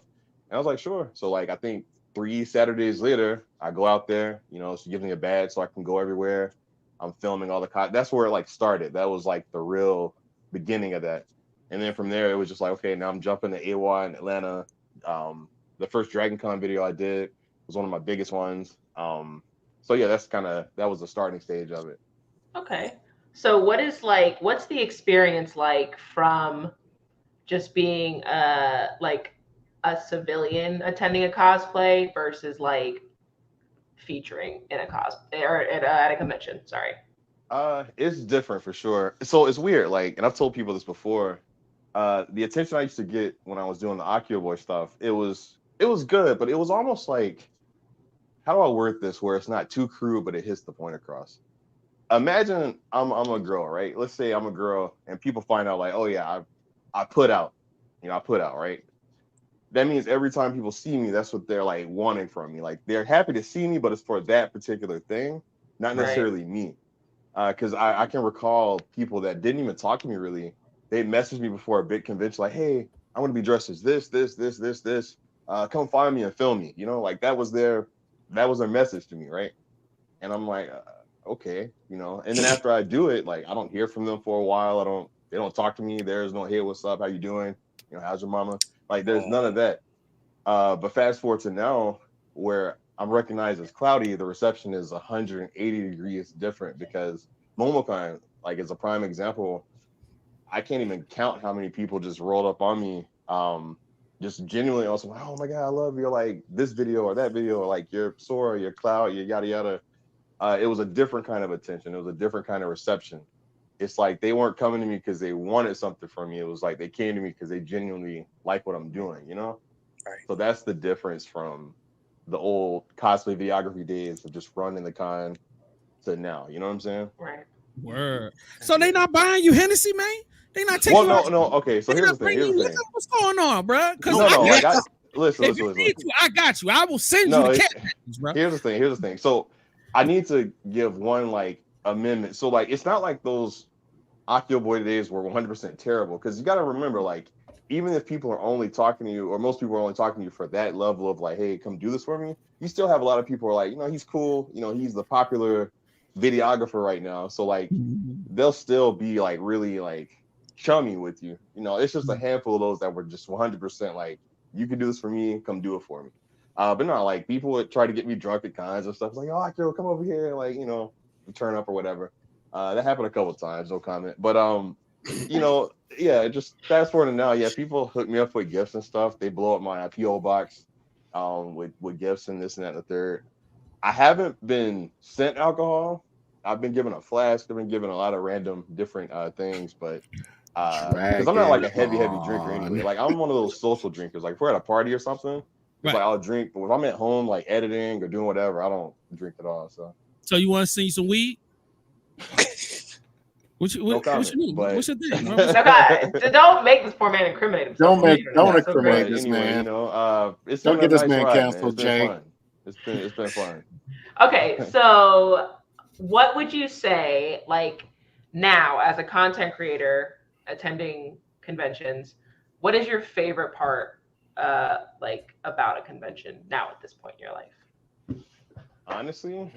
And I was like, sure. So like, I think 3 Saturdays later, I go out there, you know, she gives me a badge so I can go everywhere. I'm filming all the that's where it like started. That was like the real beginning of that. And then from there, it was just like, okay, now I'm jumping to AWA in Atlanta. The first Dragon Con video I did was one of my biggest ones. So yeah, that was the starting stage of it. Okay. So what's the experience like from just being like a civilian attending a cosplay versus like featuring in a cosplay or at a convention? Sorry. It's different for sure. So it's weird, like, and I've told people this before. The attention I used to get when I was doing the Akio Boy stuff, it was good, but it was almost like, how do I word this where it's not too crude, but it hits the point across? Imagine I'm a girl, right? Let's say I'm a girl and people find out like, oh yeah, I put out, right? That means every time people see me, that's what they're like wanting from me. Like they're happy to see me, but it's for that particular thing, not necessarily me. Because I can recall people that didn't even talk to me really. They messaged me before a big convention like, hey, I'm going to be dressed as this. Come find me and film me. You know, like that was their message to me, right? And I'm like, okay, you know. And then after I do it, like I don't hear from them for a while. They don't talk to me. There's no, hey, what's up? How you doing? You know, how's your mama? Like there's none of that. But fast forward to now where I'm recognized as Cloudy, the reception is 180 degrees different because MomoCon, like is a prime example. I can't even count how many people just rolled up on me, just genuinely also like, oh my God, I love you, like this video or that video, or like your Sora, your Cloud, your yada yada. It was a different kind of attention. It was a different kind of reception. It's like they weren't coming to me because they wanted something from me. It was like they came to me because they genuinely like what I'm doing, you know? Right. So that's the difference from the old cosplay videography days of just running the con to now. You know what I'm saying? Right. Word. So they not buying you Hennessy, man? They not taking. Well, no. Okay, so here's the thing. What's going on, bro? Listen. I got you. I will send you the cat, bro. Here's the thing. So I need to give one like amendment. So like it's not like those Akio Boy days were 100% terrible, because you got to remember, like, even if people are only talking to you, or most people are only talking to you for that level of like, hey, come do this for me, you still have a lot of people who are like, he's cool, he's the popular videographer right now, so like they'll still be like really like chummy with you. It's just a handful of those that were just 100% like, you can do this for me, come do it for me. But no, like people would try to get me drunk at cons and stuff, like, oh, Akio, come over here, like, turn up or whatever. That happened a couple of times, no comment. But yeah, just fast forward to now. Yeah, people hook me up with gifts and stuff. They blow up my PO box with gifts and this and that and the third. I haven't been sent alcohol. I've been given a flask. I've been given a lot of random different things, but because I'm not like a heavy drinker anyway. Like I'm one of those social drinkers. Like if we're at a party or something, it's like I'll drink. But if I'm at home like editing or doing whatever, I don't drink at all. So you want to send you some weed? What's your thing? Don't make this poor man incriminate himself. Don't incriminate this man. It's don't get this man ride, canceled, Jay. It's been fun. Okay, so what would you say, like now as a content creator attending conventions, what is your favorite part like about a convention now at this point in your life? Honestly,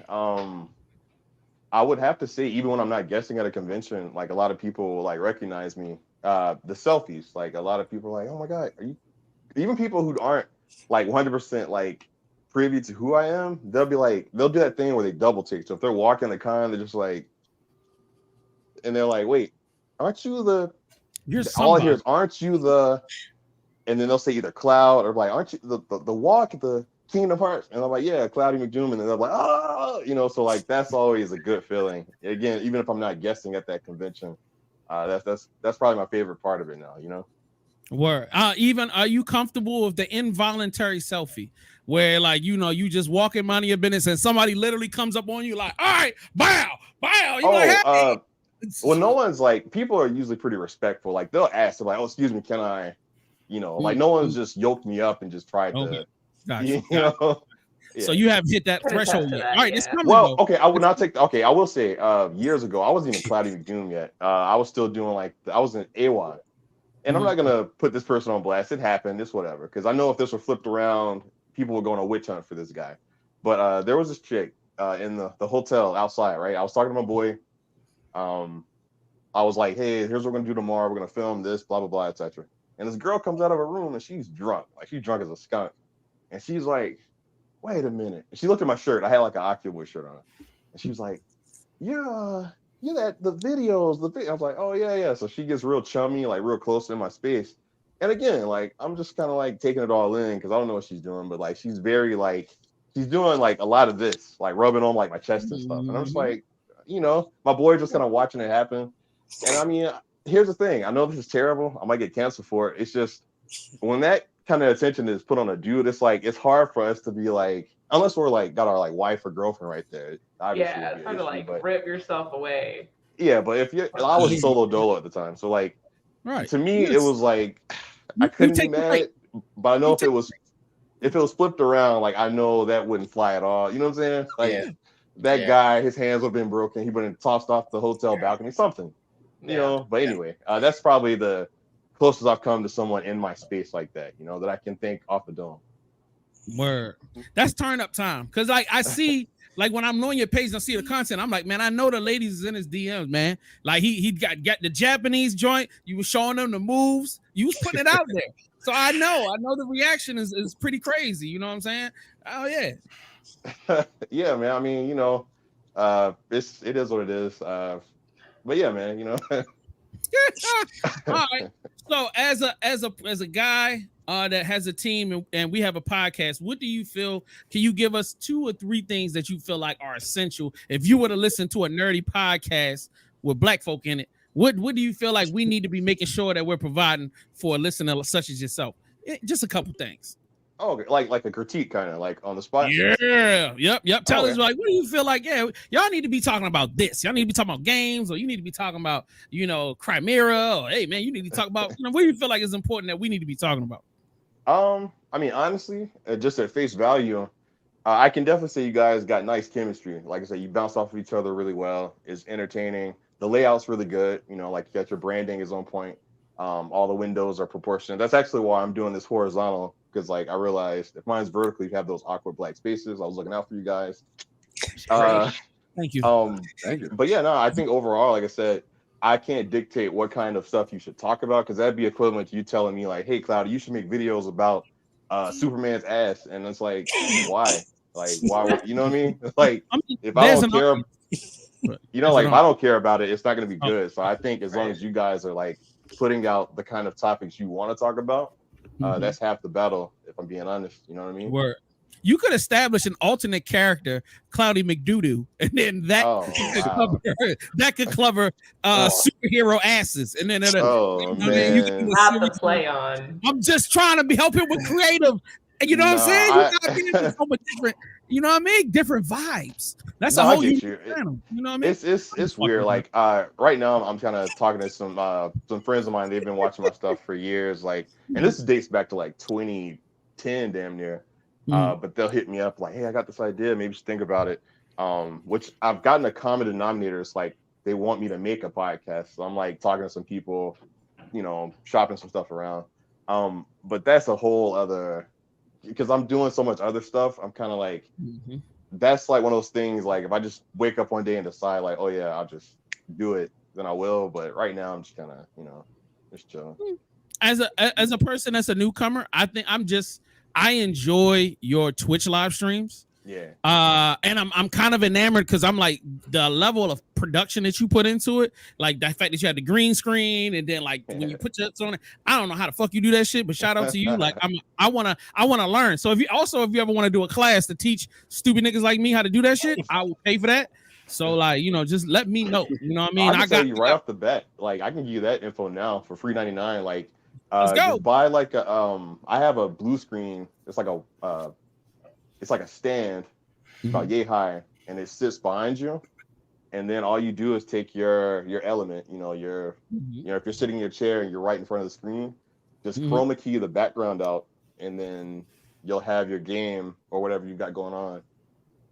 I would have to say, even when I'm not guesting at a convention, like a lot of people like recognize me. The selfies, like a lot of people are like, oh my God, are you? Even people who aren't like 100% like privy to who I am, they'll do that thing where they double take. So if they're walking the con, they're just like, and they're like, wait, aren't you the? All I hear is, aren't you the? And then they'll say either Cloud or like, aren't you the walk at the Kingdom Hearts? And I'm like, yeah, Cloudy McDoom. And then they're like, oh, so like that's always a good feeling. Again, even if I'm not guesting at that convention, that's probably my favorite part of it now. Word. Even are you comfortable with the involuntary selfie where like you just walking minding your business and somebody literally comes up on you like, all right, bow. You like, hey. Well, no one's like, people are usually pretty respectful. Like they'll ask, they're like, oh, excuse me, can I? Like no one's just yoked me up and just tried to. Gotcha. Yeah. So you have hit that threshold yet. All right, it's coming. Well, okay, I would not take. Okay, I will say, years ago, I wasn't even Cloudy McDoom yet. I was still doing I was in AWOD, and I'm not gonna put this person on blast. It happened. It's whatever. Because I know if this were flipped around, people were going on a witch hunt for this guy. But there was this chick in the hotel outside. Right, I was talking to my boy. I was like, hey, here's what we're gonna do tomorrow. We're gonna film this, blah blah blah, etc. And this girl comes out of her room and she's drunk, like she's drunk as a skunk. And she's like, wait a minute. And she looked at my shirt. I had like an Akio Boy shirt on. And she was like, you're that the videos, I was like, oh yeah. So she gets real chummy, like real close in my space. And again, like I'm just kind of like taking it all in because I don't know what she's doing, but like she's very like she's doing like a lot of this, like rubbing on like my chest and stuff. And I'm just like, my boy just kind of watching it happen. And I mean, here's the thing. I know this is terrible. I might get canceled for it. It's just when that kind of attention is put on a dude, it's like it's hard for us to be like, unless we're like got our like wife or girlfriend right there. Obviously it's hard to like rip yourself away. Yeah, but if I was solo dolo at the time, so like, to me it was like I couldn't be mad, but I know if it was flipped around, like I know that wouldn't fly at all. You know what I'm saying? Like that guy, his hands would have been broken. He would have tossed off the hotel balcony, something. But anyway, that's probably the closest I've come to someone in my space like that, that I can think off the dome. Word. That's turn up time. Cause like I see, like when I'm on your page and I see the content, I'm like, man, I know the ladies is in his DMs, man. Like he got the Japanese joint. You were showing them the moves. You was putting it out there. So I know the reaction is pretty crazy. You know what I'm saying? Oh yeah. Yeah, man. I mean, it is what it is. But yeah, man, All right. So as a guy that has a team and we have a podcast, what do you feel? Can you give us 2 or 3 things that you feel like are essential if you were to listen to a nerdy podcast with black folk in it? What do you feel like we need to be making sure that we're providing for a listener such as yourself? Just a couple things. Oh, like a critique, kind of like on the spot. Yeah. Yep. Tell us, like, what do you feel like? Yeah, y'all need to be talking about this. Y'all need to be talking about games, or you need to be talking about, Chimera, or hey, man, you need to talk about, what do you feel like is important that we need to be talking about? I mean, honestly, just at face value, I can definitely say you guys got nice chemistry. Like I said, you bounce off of each other really well. It's entertaining. The layout's really good. You know, like you got your branding is on point. All the windows are proportionate. That's actually why I'm doing this horizontal, because like I realized if mine's vertically, you have those awkward black spaces. I was looking out for you guys. Thank you. Thank you. But yeah, no, I think overall, like I said, I can't dictate what kind of stuff you should talk about, because that'd be equivalent to you telling me like, hey, Cloudy, you should make videos about Superman's ass. And it's like, why? Like, why? You know what I mean? Like, if I don't care, you know, like if I don't care about it, it's not going to be good. So I think as long as you guys are like putting out the kind of topics you want to talk about, that's half the battle, if I'm being honest. You know what I mean? Word. You could establish an alternate character, Cloudy McDoodoo, and then that could cover superhero asses, and then Not the play on. I'm just trying to help him with creative. You know what I'm saying? You gotta get into so much different. You know what I mean? Different vibes. That's a whole new channel. You know what I mean? It's weird. Like right now, I'm kind of talking to some friends of mine. They've been watching my stuff for years. Like, and this dates back to like 2010, damn near. But they'll hit me up like, hey, I got this idea. Maybe just think about it. Which I've gotten a common denominator. It's like they want me to make a podcast. So I'm like talking to some people, you know, shopping some stuff around. But that's a whole other, because I'm doing so much other stuff. I'm kind of like, that's like one of those things. Like if I just wake up one day and decide like, oh yeah, I'll just do it, then I will. But right now I'm just kind of, you know, just chilling. As a person that's a newcomer, I enjoy your Twitch live streams. Yeah. And I'm kind of enamored because I'm like the level of production that you put into it, like the fact that you had the green screen and then like when you put your on it, I don't know how the fuck you do that shit, but shout out to you. Like I wanna learn. So if you ever want to do a class to teach stupid niggas like me how to do that shit, I will pay for that. So like, you know, just let me know. You know what I mean? I can tell you right off the bat, like I can give you that info now for free $99. Like let's go. Just buy like a I have a blue screen. It's like a stand about yay high, and it sits behind you. And then all you do is take your element, you know, you know, if you're sitting in your chair and you're right in front of the screen, just chroma key the background out, and then you'll have your game or whatever you got going on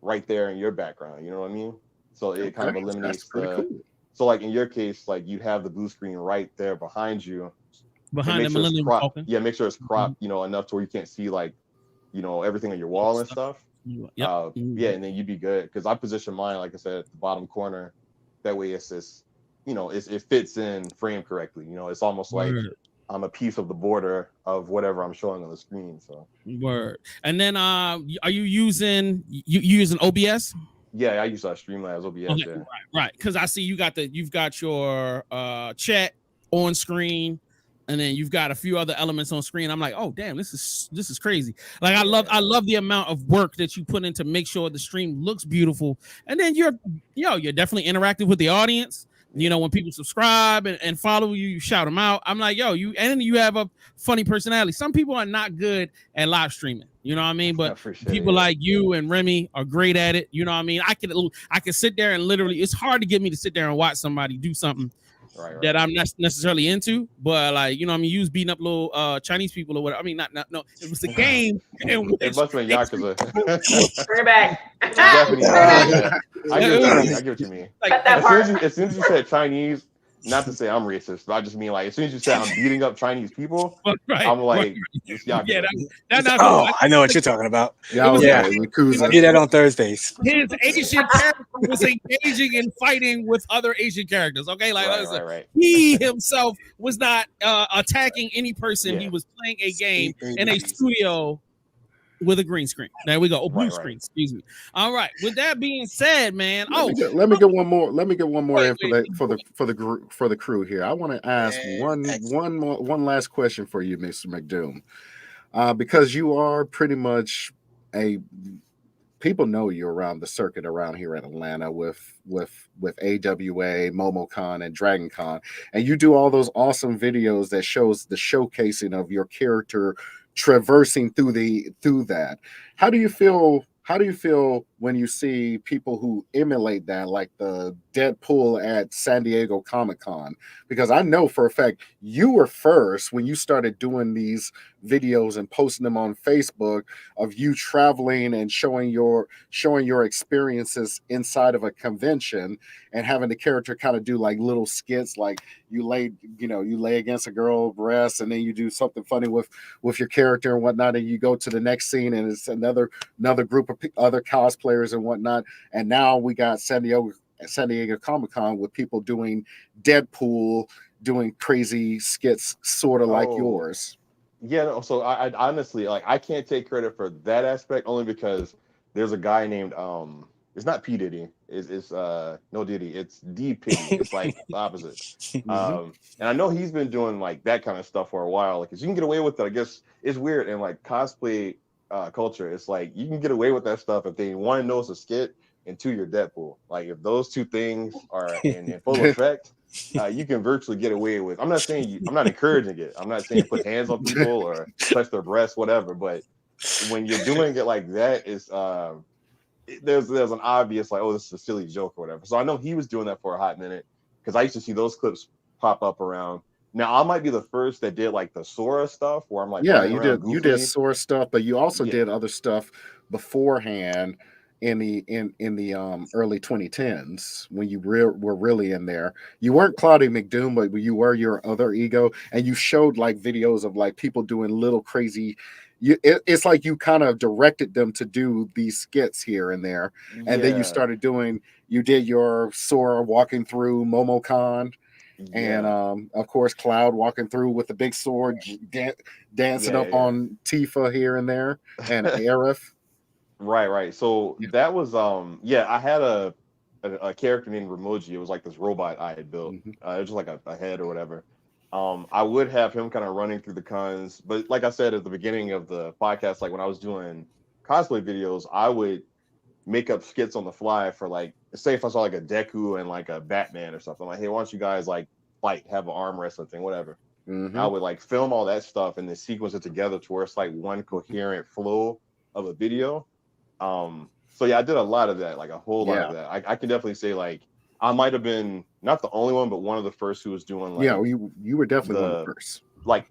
right there in your background. You know what I mean? So it kind of eliminates cool. So like in your case, like you'd have the blue screen right there behind you. Behind the Millennium Falcon. Yeah, make sure it's cropped, you know, enough to where you can't see like, you know, everything on your wall and stuff. Yeah, and then you'd be good, because I position mine, like I said, at the bottom corner. That way it's just, you know, it fits in frame correctly. You know, it's almost like I'm a piece of the border of whatever I'm showing on the screen. So word. And then are you using OBS? Yeah, I use Streamlabs OBS. Okay, right. Because I see you've got your chat on screen. And then you've got a few other elements on screen. I'm like, oh damn, this is crazy. Like I love the amount of work that you put in to make sure the stream looks beautiful. And then you're definitely interactive with the audience. You know, when people subscribe and follow you, you shout them out. I'm like, yo, you have a funny personality. Some people are not good at live streaming. You know what I mean? But people like you and Remi are great at it. You know what I mean? I can sit there and literally, it's hard to get me to sit there and watch somebody do something that I'm not necessarily into, but like, you know, I mean, you was beating up little Chinese people or whatever. I mean, no, it was a game. It must have been Yakuza. Bring it back. Japanese. I get what you mean. Like, as soon as you said Chinese, not to say I'm racist, but I just mean like as soon as you said I'm beating up Chinese people, I'm like, it's Yakuza. I know what you're talking about. Yeah, I do that on Thursdays. His Asian character was engaging in fighting with other Asian characters. Okay, like right. He himself was not attacking any person. He was playing a game in a studio with a green screen. There we go. Oh, blue screen. Excuse me. All right. With that being said, man. Let me get one more. Let me get one more in for the crew here. I want to ask one last question for you, Mr. McDoom, because you are pretty much people know you around the circuit around here in Atlanta with AWA, MomoCon, and DragonCon, and you do all those awesome videos that shows the showcasing of your character traversing through that. How do you feel when you see people who emulate that, like the Deadpool at San Diego Comic-Con, because I know for a fact you were first when you started doing these videos and posting them on Facebook of you traveling and showing your experiences inside of a convention and having the character kind of do like little skits, like you lay against a girl breast and then you do something funny with your character and whatnot, and you go to the next scene and it's another group of other cosplayers and whatnot. And now we got San Diego Comic-Con with people doing Deadpool, doing crazy skits sort of like yours. Yeah, no, so I honestly, like, I can't take credit for that aspect only because there's a guy named it's not P Diddy, it's no Diddy, it's D Piddy. It's like the opposite. And I know he's been doing like that kind of stuff for a while, like, 'cause you can get away with it. I guess it's weird in like cosplay culture. It's like you can get away with that stuff if they, one, know it's a skit, and two, you're Deadpool. Like, if those two things are in full effect, you can virtually get away with. I'm not saying I'm not encouraging it. I'm not saying put hands on people or touch their breasts, whatever. But when you're doing it like that, it's there's an obvious like, oh, this is a silly joke or whatever. So I know he was doing that for a hot minute because I used to see those clips pop up around. Now I might be the first that did like the Sora stuff where I'm like, yeah, you did Sora stuff, but you also did other stuff beforehand in the early 2010s when you were really in there. You weren't Cloudy McDoom, but you were your other ego, and you showed like videos of like people doing little crazy. It's like you kind of directed them to do these skits here and there, and then you did your Sora walking through MomoCon. And of course, Cloud walking through with the big sword, dancing up on Tifa here and there, and Aerith. Right. So that was I had a character named Ramoji. It was like this robot I had built. It was just like a head or whatever. I would have him kind of running through the cons, but like I said at the beginning of the podcast, like when I was doing cosplay videos, I would make up skits on the fly for like, say if I saw like a Deku and like a Batman or something, like, hey, why don't you guys like fight, have an arm wrestling thing, whatever. I would like film all that stuff and then sequence it together to where it's like one coherent flow of a video. So yeah, I did a lot of that, like a whole lot of that. I can definitely say like I might have been not the only one, but one of the first who was doing like you were definitely one of the first, like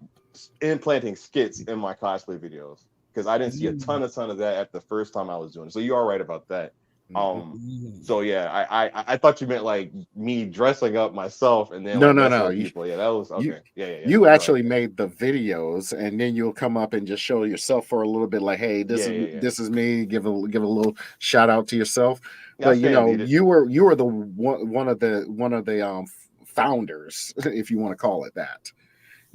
implanting skits in my cosplay videos, because I didn't see a ton of that at the first time I was doing it. So you are right about that. So yeah, I thought you meant like me dressing up myself and then no. People. Yeah, that was okay. Yeah. You actually made the videos, and then you'll come up and just show yourself for a little bit, like, hey, this is me. Give a little shout out to yourself. But you were the one of the founders, if you want to call it that.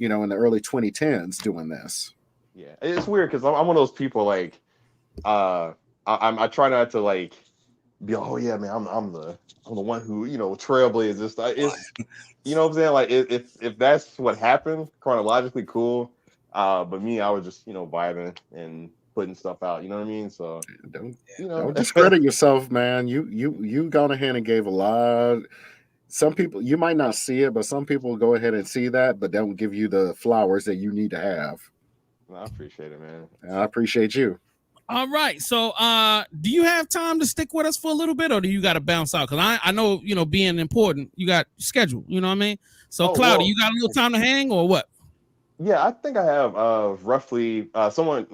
In the early 2010s, doing this. Yeah, it's weird because I'm one of those people like I try not to like be, oh yeah, man, I'm the one who trailblazed this stuff. It's what I'm saying, like if that's what happened chronologically, cool. But me, I was just vibing and putting stuff out. You know what I mean? So don't discredit yourself, man. You gone ahead and gave a lot. Some people, you might not see it, but some people go ahead and see that, but don't give you the flowers that you need to have. I appreciate it, man. I appreciate you. All right. So do you have time to stick with us for a little bit, or do you got to bounce out? Because I know, being important, you got schedule. You know what I mean? So, Cloudy, you got a little time to hang or what? Yeah, I think I have roughly somebody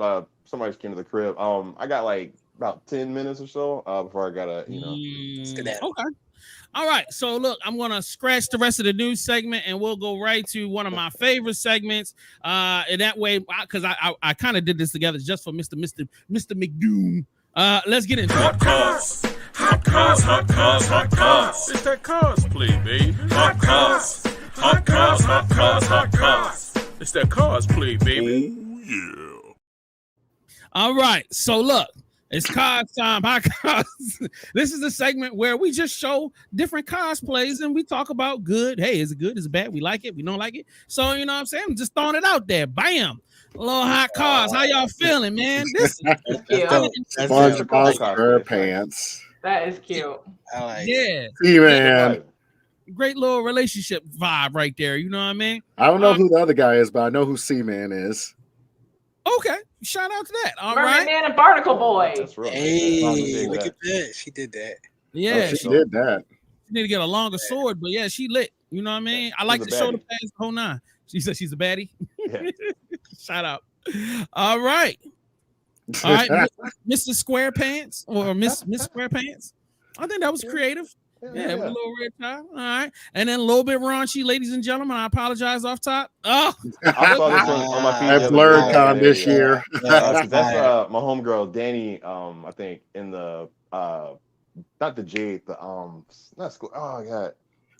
just came to the crib. I got like about 10 minutes or so before I got to, Okay. All right, so look, I'm gonna scratch the rest of the news segment, and we'll go right to one of my favorite segments. And that way, because I kind of did this together just for Mr. McDoom. Let's get into hot cars, hot cars, hot cars, hot cars. It's that cosplay, baby. Hot cars, hot cars, hot cars, hot cars. It's that cosplay, baby. Oh yeah. All right, so look. It's cos time. Hot cars. This is a segment where we just show different cosplays and we talk about good. Hey, is it good? Is it bad? We like it. We don't like it. So, you know what I'm saying? I'm just throwing it out there. Bam. A little hot cars. How y'all feeling, man? This is cute. SpongeBob pants. That is cute. Yeah. Man. Great little relationship vibe right there. You know what I mean? I don't know who the other guy is, but I know who C-Man is. Okay, shout out to that. All Mermaid right. Man and Barnacle Boy. That's real. Hey, look at that. She did that. Yeah, she did that. She need to get a longer sword, but yeah, she lit. You know what I mean? I like She's the a shoulder baddie. pads the whole nine. She said she's a baddie. Yeah. Shout out. All right. All right, Mr. SquarePants or Miss SquarePants. I think that was creative. Yeah, with a little red tie. All right. And then a little bit raunchy, ladies and gentlemen. I apologize off top. Oh, I saw this on my feed. That's Blurred Con this year. That's my homegirl Danny. I think in the not the Jade, the not school. Oh yeah,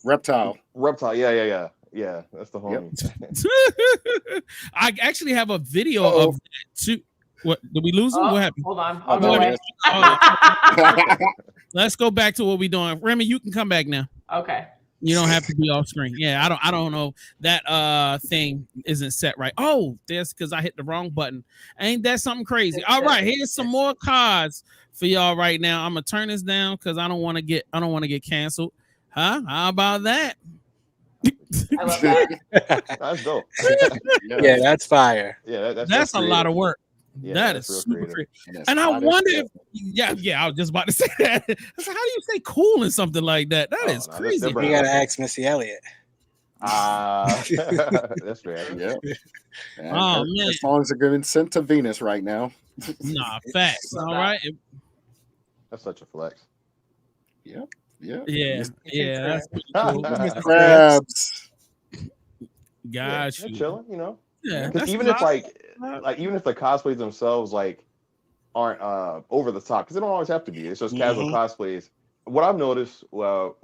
Reptile. Yeah. That's the homie. I actually have a video of that too. What did we lose him? What happened? Hold on. Let's go back to what we're doing. Remy, you can come back now. Okay. You don't have to be off screen. Yeah, I don't know. That thing isn't set right. Oh, that's because I hit the wrong button. Ain't that something crazy? All right, here's some more cards for y'all right now. I'm gonna turn this down because I don't want to get canceled. Huh? How about that? I love that. That's dope. Yeah, that's fire. Yeah, that's a lot of work. Yeah, that is super creative. creative. And I wonder if, I was just about to say that. I said, how do you stay cool in something like that? That is crazy. You gotta ask Missy Elliott. That's fair. Yeah. Oh man, as long as they're getting sent to Venus right now. Nah, facts. All right. That's such a flex. Yeah. That's pretty cool. Crabs. Gosh, they're chilling, you know. Yeah, because even if even if the cosplays themselves aren't over the top, because they don't always have to be. It's just casual cosplays. What I've noticed with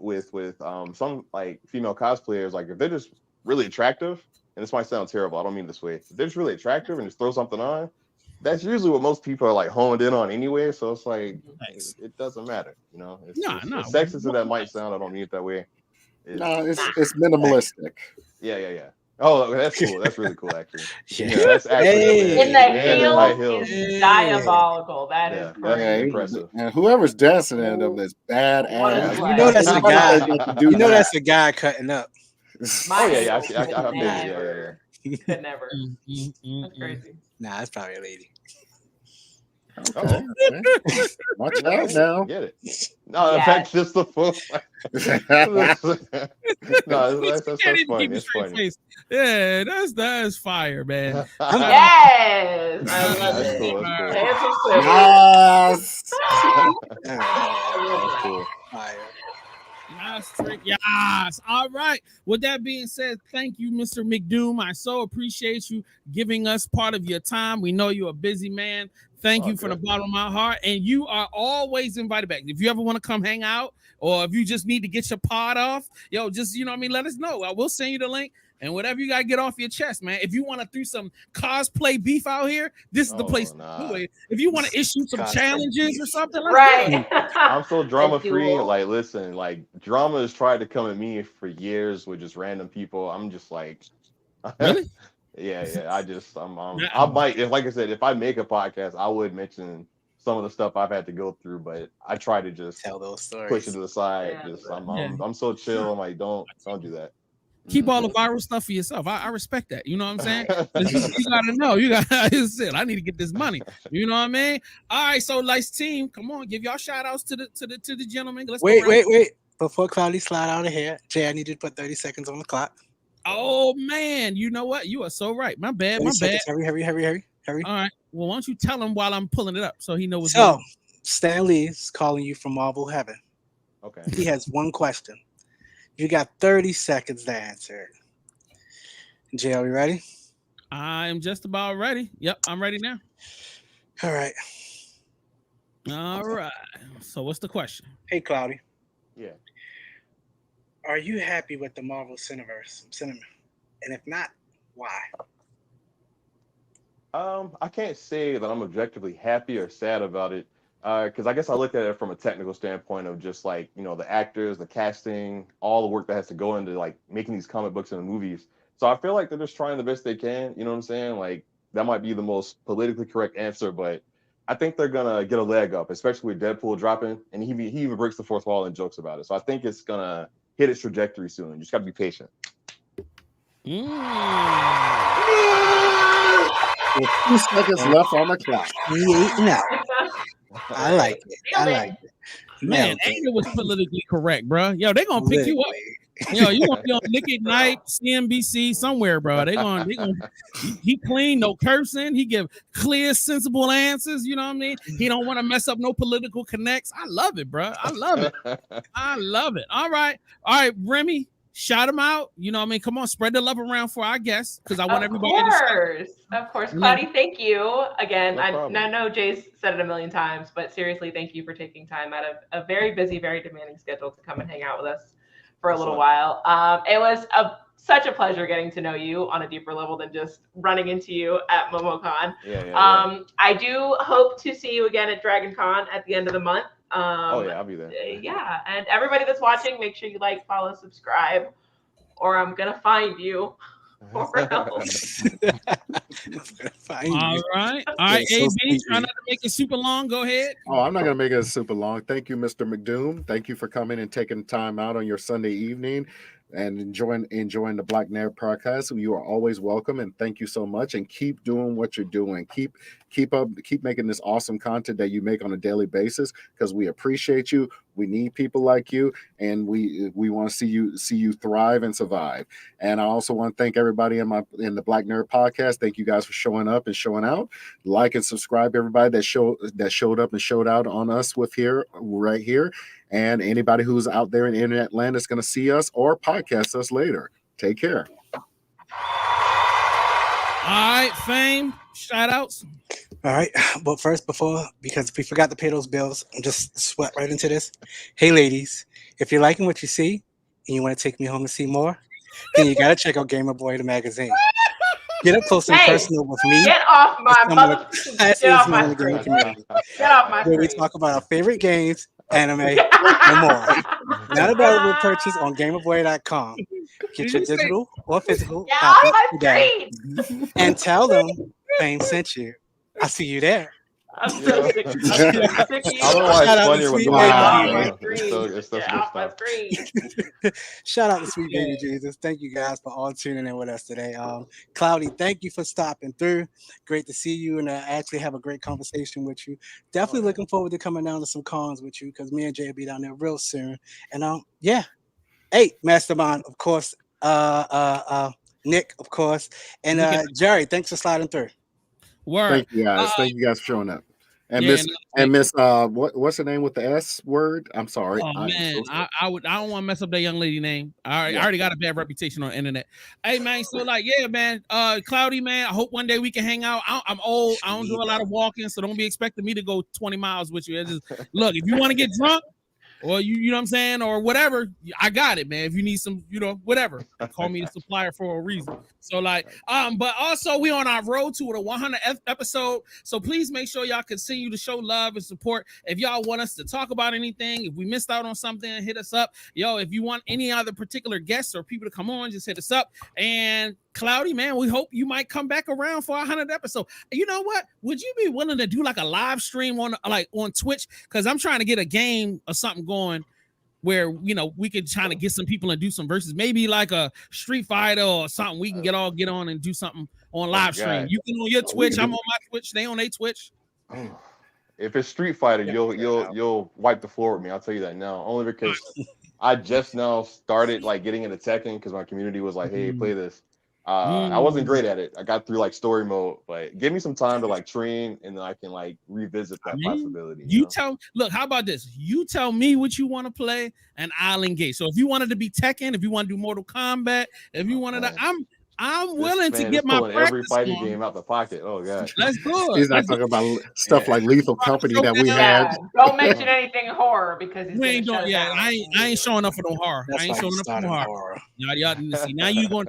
some female cosplayers, if they're just really attractive, and this might sound terrible, I don't mean this way. If they're just really attractive and just throw something on, that's usually what most people are honed in on anyway. So it's it doesn't matter, you know. As sexist as that might sound, I don't mean it that way. It's minimalistic. Yeah. Oh, that's cool. That's really cool, actually. Yeah, that's actually in the heels is diabolical. That is crazy. Impressive. And whoever's dancing in them is badass. You know that's a guy. You know that's a guy cutting up. I Could never. That's crazy. Nah, it's probably a lady. Okay. Watch out now. Get it? No, that's just the fool. No, that's funny. It's funny. Yeah, that's fire, man. Yes, I love that's it. cool. Yes. That's cool. Fire. Yes. All right. With that being said, thank you, Mr. McDoom. I so appreciate you giving us part of your time. We know you're a busy man. Thank you from the bottom of my heart. And you are always invited back. If you ever want to come hang out, or if you just need to get your pod off, just, let us know. I will send you the link. And whatever you got to get off your chest, man. If you want to do some cosplay beef out here, this is the place to do it. If you want to issue some challenges or something like that. I'm so drama free. Listen, drama has tried to come at me for years with just random people. I'm just really? Yeah. I might, like I said, if I make a podcast, I would mention some of the stuff I've had to go through, but I try to just tell those stories, push it to the side. I'm so chill. I'm like, don't do that. Keep all the viral stuff for yourself. I respect that. You know what I'm saying? You gotta know. I need to get this money. You know what I mean? All right, so Lights team, come on, give y'all shout outs to the gentleman. Let's wait. Before Cloudy slide out of here, Jay, I need you to put 30 seconds on the clock. Oh man, you know what? You are so right. My bad. Hurry. All right. Well, why don't you tell him while I'm pulling it up so he knows what's going on. Stan Lee's calling you from Marvel Heaven. Okay. He has one question. You got 30 seconds to answer it. Jay, are we ready? I'm just about ready. Yep, I'm ready now. All right. So what's the question? Hey, Cloudy. Yeah. Are you happy with the Marvel Cinema? And if not, why? I can't say that I'm objectively happy or sad about it. Because I guess I look at it from a technical standpoint of just the actors, the casting, all the work that has to go into making these comic books and the movies. So I feel like they're just trying the best they can. You know what I'm saying? That might be the most politically correct answer, but I think they're gonna get a leg up, especially with Deadpool dropping, and he even breaks the fourth wall and jokes about it. So I think it's gonna hit its trajectory soon. You just gotta be patient. With 2 seconds left on the clock. He eating out. I like it. I like it. Man, Anger was politically correct, bro. Yo, they gonna pick you up. Yo, you gonna be on Nick at Night, CNBC, somewhere, bro. They gonna. He clean, no cursing. He give clear, sensible answers. You know what I mean? He don't want to mess up no political connects. I love it, bro. I love it. I love it. All right, Remy, shout him out. You know what I mean? Come on, spread the love around for our guests because I want everybody to. Of course, Cloudy. Thank you again. I know Jay's said it a million times, but seriously, thank you for taking time out of a very busy, very demanding schedule to come and hang out with us for a little while. It was such a pleasure getting to know you on a deeper level than just running into you at MomoCon. I do hope to see you again at Dragon Con at the end of the month. I'll be there. Yeah, and everybody that's watching, make sure you like, follow, subscribe, or I'm gonna find you. All right, AB, try not to make it super long. Go ahead. Oh, I'm not going to make it super long. Thank you, Mr. McDoom. Thank you for coming and taking time out on your Sunday evening and enjoying the Black Nerd podcast. You are always welcome, and thank you so much. And keep doing what you're doing. Keep making this awesome content that you make on a daily basis because we appreciate you. We need people like you, and we want to see you thrive and survive. And I also want to thank everybody in the Black Nerd podcast. Thank you guys for showing up and showing out. Like and subscribe, everybody that showed up and showed out on us right here. And anybody who's out there in internet land is going to see us or podcast us later. Take care. All right, Fame, shout outs. All right, but first, because we forgot to pay those bills, I'm just sweat right into this. Hey, ladies, if you're liking what you see and you want to take me home to see more, then you got to check out Gamer Boy, the magazine. Get up close and personal with me. Get off my screen. Get off my screen. We talk about our favorite games, anime, and more. Not available to purchase on GamerBoy.com. Get your digital or physical copy today. And tell them Fame sent you. I'll see you there. I'm so sick. I don't know why it's funnier when it's so good. Shout out to Sweet Baby Jesus. Thank you guys for all tuning in with us today. Cloudy, thank you for stopping through. Great to see you and actually have a great conversation with you. Definitely looking forward to coming down to some cons with you because me and Jay will be down there real soon. And hey, Mastermind, of course. Nick, of course, and Jerry. Thanks for sliding through. Word. Thank you guys. Thank you guys for showing up. And Miss what's her name with the S word? I'm sorry. Oh man, I don't want to mess up that young lady name. I already got a bad reputation on the internet. Hey man, so man, Cloudy man, I hope one day we can hang out. I'm old. I don't do a lot of walking, so don't be expecting me to go 20 miles with you. Look, if you want to get drunk, or you know what I'm saying, or whatever, I got it, man. If you need some, whatever, call me a supplier for a reason. So but also we on our road to the 100th episode. So please make sure y'all continue to show love and support. If y'all want us to talk about anything, if we missed out on something, hit us up. Yo, if you want any other particular guests or people to come on, just hit us up. And Cloudy, man, we hope you might come back around for our 100th episode. You know what? Would you be willing to do a live stream on Twitch? Because I'm trying to get a game or something going where we could try to get some people and do some verses, maybe like a Street Fighter or something. We can get on and do something on live stream. You can on your Twitch, I'm on my Twitch, they on their Twitch. If it's Street Fighter, you'll wipe the floor with me. I'll tell you that now. Only because I just now started getting into Tekken because my community was like, "Hey, play this." I wasn't great at it. I got through story mode, but give me some time to train, and then I can revisit that possibility. Look, how about this? You tell me what you want to play, and I'll engage. So if you wanted to be Tekken, if you want to do Mortal Kombat, if you wanted to, I'm willing to get my practice every fighting game out the pocket. Oh god, let's go. He's not talking about stuff like Lethal Company that we had. Don't mention anything horror because we ain't doing. Yeah, I ain't showing up for no horror. I ain't showing up for no horror. Y'all see now you on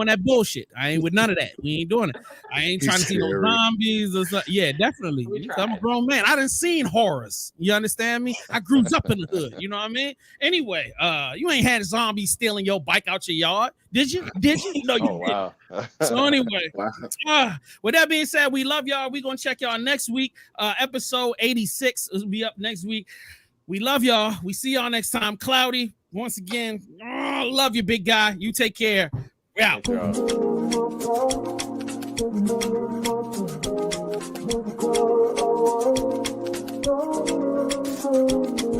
that bullshit. I ain't with none of that. We ain't doing it. I ain't trying to see no zombies or something. Yeah, definitely. I'm a grown man. I done seen horrors. You understand me? I grew up in the hood. You know what I mean? Anyway, you ain't had zombies stealing your bike out your yard, did you? No, you didn't. Wow. So anyway, with that being said, we love y'all. We're gonna check y'all next week. Episode 86 will be up next week. We love y'all. We see y'all next time. Cloudy, once again, love you, big guy. You take care. We're out. Bye.